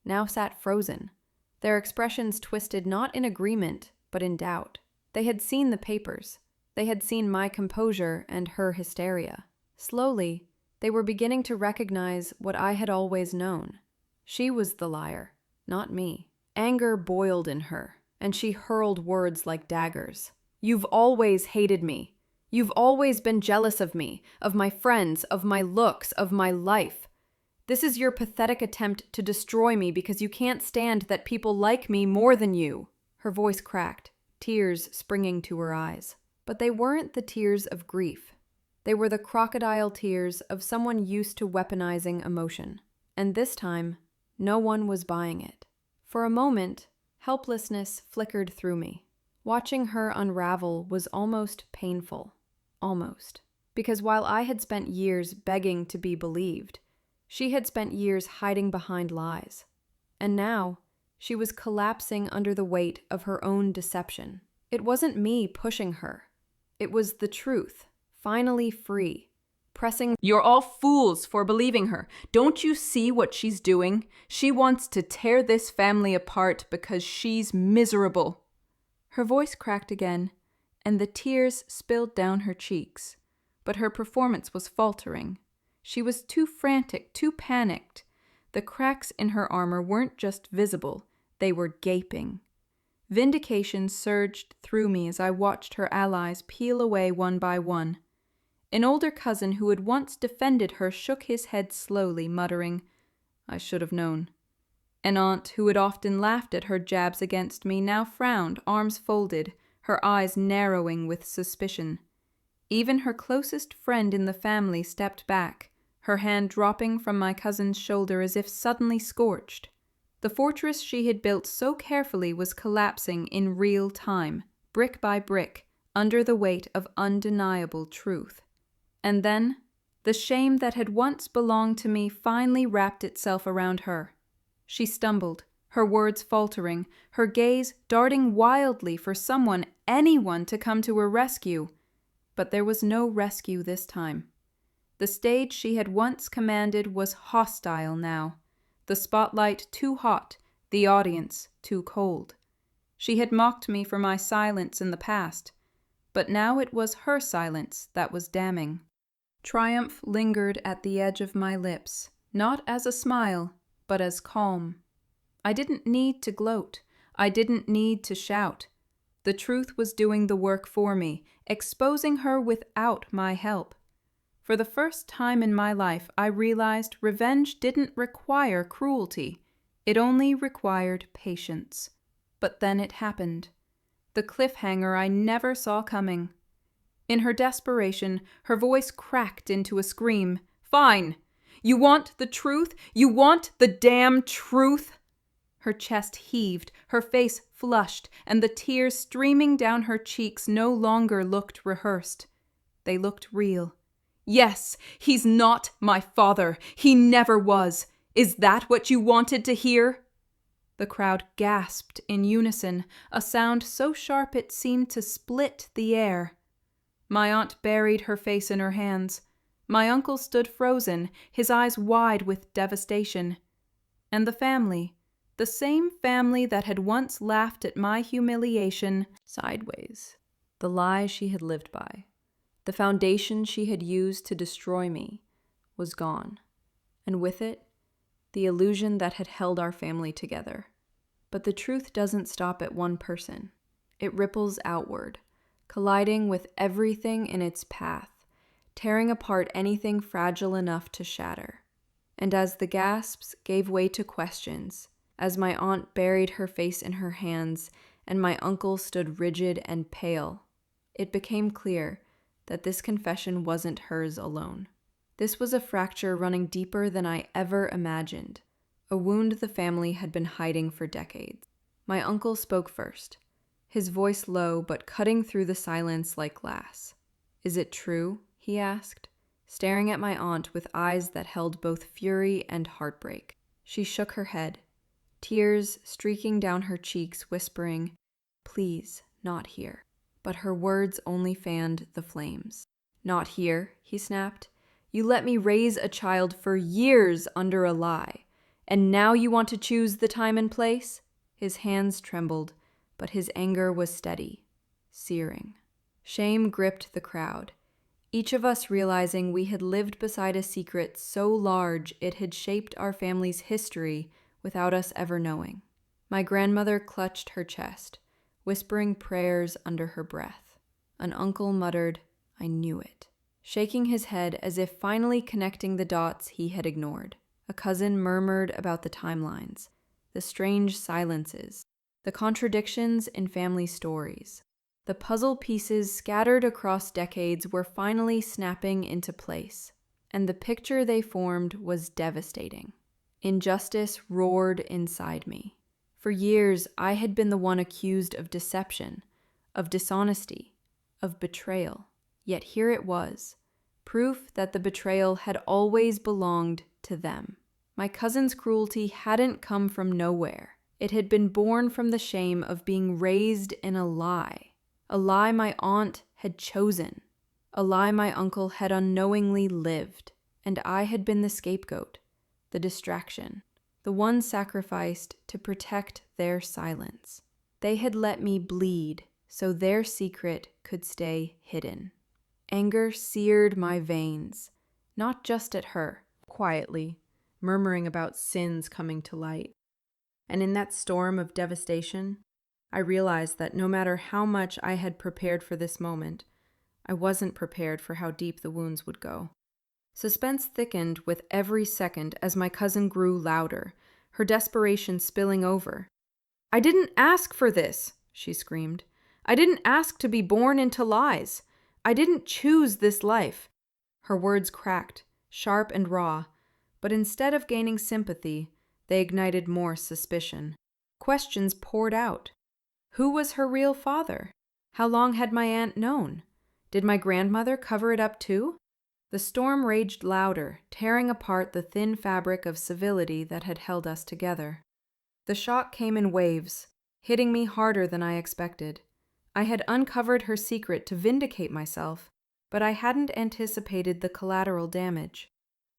now sat frozen, their expressions twisted not in agreement, but in doubt. They had seen the papers. They had seen my composure and her hysteria. Slowly, they were beginning to recognize what I had always known. She was the liar, not me. Anger boiled in her, and she hurled words like daggers. "You've always hated me. You've always been jealous of me, of my friends, of my looks, of my life. This is your pathetic attempt to destroy me because you can't stand that people like me more than you." Her voice cracked, tears springing to her eyes. But they weren't the tears of grief. They were the crocodile tears of someone used to weaponizing emotion. And this time, no one was buying it. For a moment, helplessness flickered through me. Watching her unravel was almost painful. Almost. Because while I had spent years begging to be believed, she had spent years hiding behind lies. And now, she was collapsing under the weight of her own deception. It wasn't me pushing her. It was the truth, finally free, pressing. "You're all fools for believing her. Don't you see what she's doing? She wants to tear this family apart because she's miserable." Her voice cracked again, and the tears spilled down her cheeks. But her performance was faltering. She was too frantic, too panicked. The cracks in her armor weren't just visible, they were gaping. Vindication surged through me as I watched her allies peel away one by one. An older cousin who had once defended her shook his head slowly, muttering, "I should have known." An aunt who had often laughed at her jabs against me now frowned, arms folded, her eyes narrowing with suspicion. Even her closest friend in the family stepped back, her hand dropping from my cousin's shoulder as if suddenly scorched. The fortress she had built so carefully was collapsing in real time, brick by brick, under the weight of undeniable truth. And then, the shame that had once belonged to me finally wrapped itself around her. She stumbled, her words faltering, her gaze darting wildly for someone, anyone, to come to her rescue. But there was no rescue this time. The stage she had once commanded was hostile now, the spotlight too hot, the audience too cold. She had mocked me for my silence in the past, but now it was her silence that was damning. Triumph lingered at the edge of my lips, not as a smile, but as calm. I didn't need to gloat. I didn't need to shout. The truth was doing the work for me, exposing her without my help. For the first time in my life, I realized revenge didn't require cruelty. It only required patience. But then it happened. The cliffhanger I never saw coming. In her desperation, her voice cracked into a scream. "Fine! You want the truth? You want the damn truth?" Her chest heaved, her face flushed, and the tears streaming down her cheeks no longer looked rehearsed. They looked real. "Yes, he's not my father. He never was. Is that what you wanted to hear?" The crowd gasped in unison, a sound so sharp it seemed to split the air. My aunt buried her face in her hands. My uncle stood frozen, his eyes wide with devastation. And the family, the same family that had once laughed at my humiliation, sideways. The lie she had lived by, the foundation she had used to destroy me, was gone. And with it, the illusion that had held our family together. But the truth doesn't stop at one person. It ripples outward, colliding with everything in its path, tearing apart anything fragile enough to shatter. And as the gasps gave way to questions, as my aunt buried her face in her hands and my uncle stood rigid and pale, it became clear that this confession wasn't hers alone. This was a fracture running deeper than I ever imagined, a wound the family had been hiding for decades. My uncle spoke first, his voice low but cutting through the silence like glass. "Is it true?" he asked, staring at my aunt with eyes that held both fury and heartbreak. She shook her head, tears streaking down her cheeks, whispering, "Please, not here." But her words only fanned the flames. "Not here," he snapped. "You let me raise a child for years under a lie, and now you want to choose the time and place?" His hands trembled, but his anger was steady, searing. Shame gripped the crowd, each of us realizing we had lived beside a secret so large it had shaped our family's history without us ever knowing. My grandmother clutched her chest, whispering prayers under her breath. An uncle muttered, "I knew it," shaking his head as if finally connecting the dots he had ignored. A cousin murmured about the timelines, the strange silences, the contradictions in family stories. The puzzle pieces scattered across decades were finally snapping into place, and the picture they formed was devastating. Injustice roared inside me. For years, I had been the one accused of deception, of dishonesty, of betrayal. Yet here it was, proof that the betrayal had always belonged to them. My cousin's cruelty hadn't come from nowhere. It had been born from the shame of being raised in a lie my aunt had chosen, a lie my uncle had unknowingly lived, and I had been the scapegoat, the distraction, the one sacrificed to protect their silence. They had let me bleed so their secret could stay hidden. Anger seared my veins, not just at her, quietly, murmuring about sins coming to light. And in that storm of devastation, I realized that no matter how much I had prepared for this moment, I wasn't prepared for how deep the wounds would go. Suspense thickened with every second as my cousin grew louder, her desperation spilling over. "I didn't ask for this," she screamed. "I didn't ask to be born into lies. I didn't choose this life." Her words cracked, sharp and raw, but instead of gaining sympathy, they ignited more suspicion. Questions poured out. Who was her real father? How long had my aunt known? Did my grandmother cover it up too? The storm raged louder, tearing apart the thin fabric of civility that had held us together. The shock came in waves, hitting me harder than I expected. I had uncovered her secret to vindicate myself, but I hadn't anticipated the collateral damage.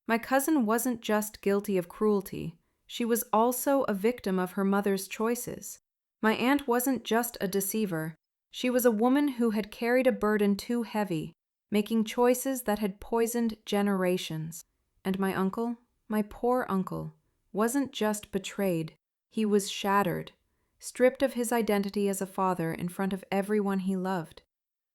My cousin wasn't just guilty of cruelty, she was also a victim of her mother's choices. My aunt wasn't just a deceiver, she was a woman who had carried a burden too heavy, making choices that had poisoned generations. And my uncle, my poor uncle, wasn't just betrayed, he was shattered, stripped of his identity as a father in front of everyone he loved.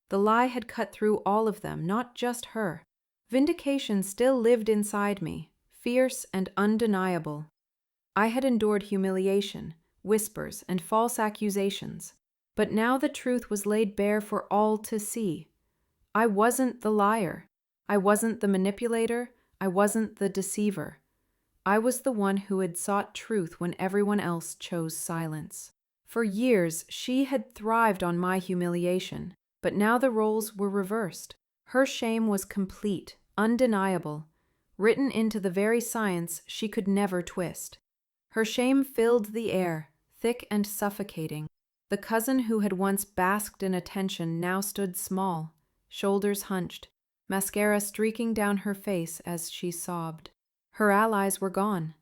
The lie had cut through all of them, not just her. Vindication still lived inside me, fierce and undeniable. I had endured humiliation, whispers, and false accusations, but now the truth was laid bare for all to see. I wasn't the liar. I wasn't the manipulator. I wasn't the deceiver. I was the one who had sought truth when everyone else chose silence. For years, she had thrived on my humiliation, but now the roles were reversed. Her shame was complete, undeniable, written into the very science she could never twist. Her shame filled the air, thick and suffocating. The cousin who had once basked in attention now stood small, shoulders hunched, mascara streaking down her face as she sobbed. Her allies were gone.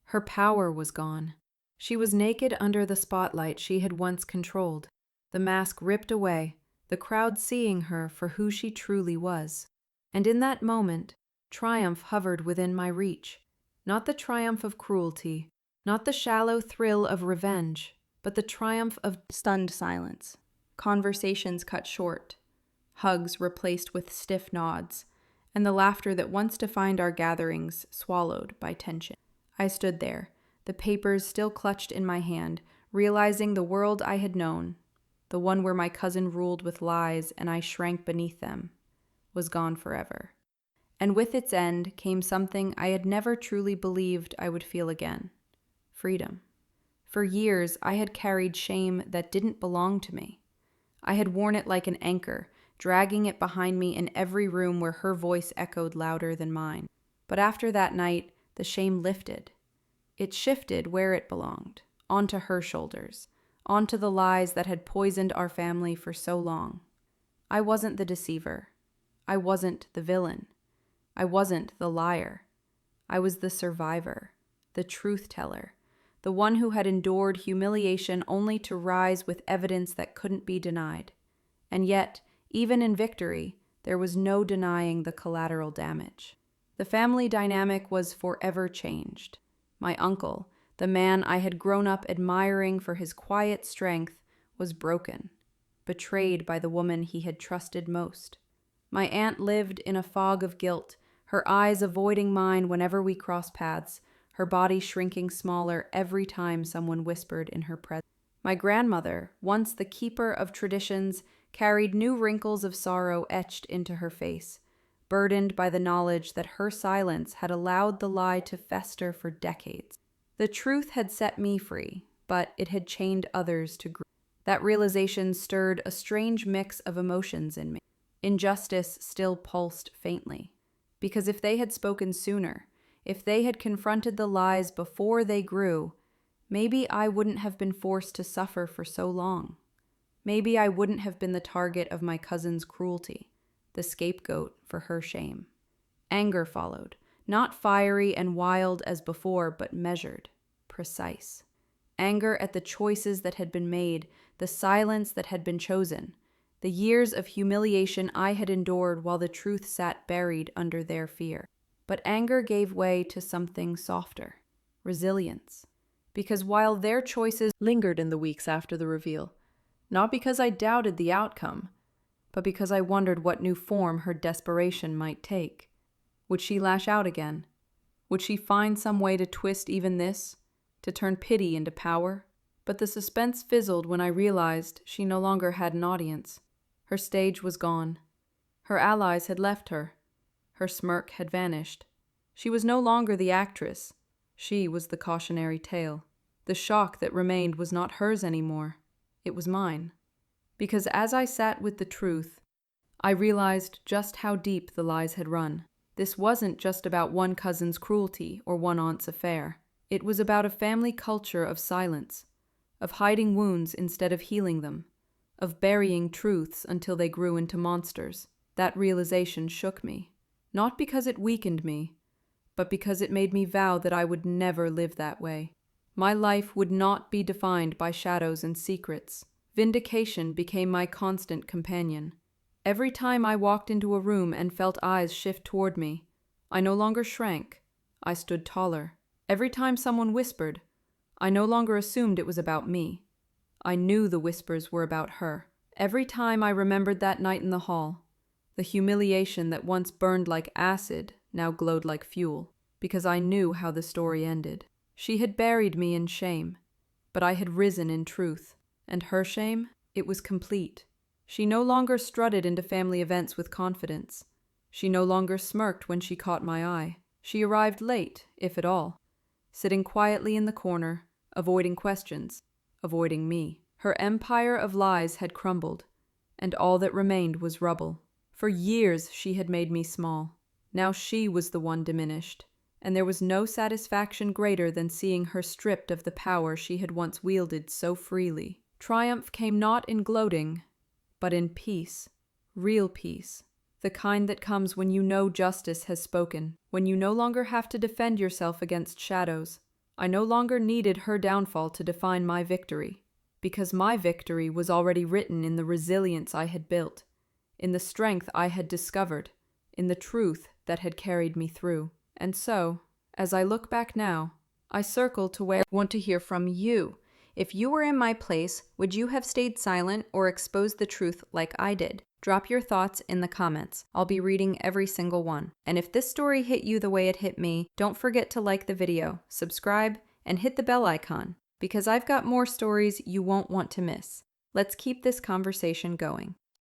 Her power was gone. She was naked under the spotlight she had once controlled, the mask ripped away, the crowd seeing her for who she truly was. And in that moment, triumph hovered within my reach. Not the triumph of cruelty, not the shallow thrill of revenge, but the triumph of stunned silence. Conversations cut short, hugs replaced with stiff nods, and the laughter that once defined our gatherings swallowed by tension. I stood there, the papers still clutched in my hand, realizing the world I had known, the one where my cousin ruled with lies and I shrank beneath them, was gone forever. And with its end came something I had never truly believed I would feel again: freedom. For years, I had carried shame that didn't belong to me. I had worn it like an anchor, dragging it behind me in every room where her voice echoed louder than mine. But after that night, the shame lifted. It shifted where it belonged, onto her shoulders, onto the lies that had poisoned our family for so long. I wasn't the deceiver. I wasn't the villain. I wasn't the liar. I was the survivor, the truth teller, the one who had endured humiliation only to rise with evidence that couldn't be denied. And yet, even in victory, there was no denying the collateral damage. The family dynamic was forever changed. My uncle, the man I had grown up admiring for his quiet strength, was broken, betrayed by the woman he had trusted most. My aunt lived in a fog of guilt, her eyes avoiding mine whenever we crossed paths, her body shrinking smaller every time someone whispered in her presence. My grandmother, once the keeper of traditions, carried new wrinkles of sorrow etched into her face, burdened by the knowledge that her silence had allowed the lie to fester for decades. The truth had set me free, but it had chained others to grief. That realization stirred a strange mix of emotions in me. Injustice still pulsed faintly, because if they had spoken sooner, if they had confronted the lies before they grew, maybe I wouldn't have been forced to suffer for so long. Maybe I wouldn't have been the target of my cousin's cruelty, the scapegoat for her shame. Anger followed, not fiery and wild as before, but measured, precise. Anger at the choices that had been made, the silence that had been chosen, the years of humiliation I had endured while the truth sat buried under their fear. But anger gave way to something softer: resilience. Because while their choices lingered in the weeks after the reveal, not because I doubted the outcome, but because I wondered what new form her desperation might take. Would she lash out again? Would she find some way to twist even this, to turn pity into power? But the suspense fizzled when I realized she no longer had an audience. Her stage was gone. Her allies had left her. Her smirk had vanished. She was no longer the actress. She was the cautionary tale. The shock that remained was not hers anymore. It was mine. Because as I sat with the truth, I realized just how deep the lies had run. This wasn't just about one cousin's cruelty or one aunt's affair. It was about a family culture of silence, of hiding wounds instead of healing them, of burying truths until they grew into monsters. That realization shook me. Not because it weakened me, but because it made me vow that I would never live that way. My life would not be defined by shadows and secrets. Vindication became my constant companion. Every time I walked into a room and felt eyes shift toward me, I no longer shrank. I stood taller. Every time someone whispered, I no longer assumed it was about me. I knew the whispers were about her. Every time I remembered that night in the hall, the humiliation that once burned like acid now glowed like fuel, because I knew how the story ended. She had buried me in shame, but I had risen in truth. And her shame? It was complete. She no longer strutted into family events with confidence. She no longer smirked when she caught my eye. She arrived late, if at all, sitting quietly in the corner, avoiding questions, avoiding me. Her empire of lies had crumbled, and all that remained was rubble. For years she had made me small. Now she was the one diminished, and there was no satisfaction greater than seeing her stripped of the power she had once wielded so freely. Triumph came not in gloating, but in peace, real peace, the kind that comes when you know justice has spoken, when you no longer have to defend yourself against shadows. I no longer needed her downfall to define my victory, because my victory was already written in the resilience I had built, in the strength I had discovered, in the truth that had carried me through. And so, as I look back now, I circle to where I want to hear from you. If you were in my place, would you have stayed silent or exposed the truth like I did? Drop your thoughts in the comments. I'll be reading every single one. And if this story hit you the way it hit me, don't forget to like the video, subscribe, and hit the bell icon, because I've got more stories you won't want to miss. Let's keep this conversation going.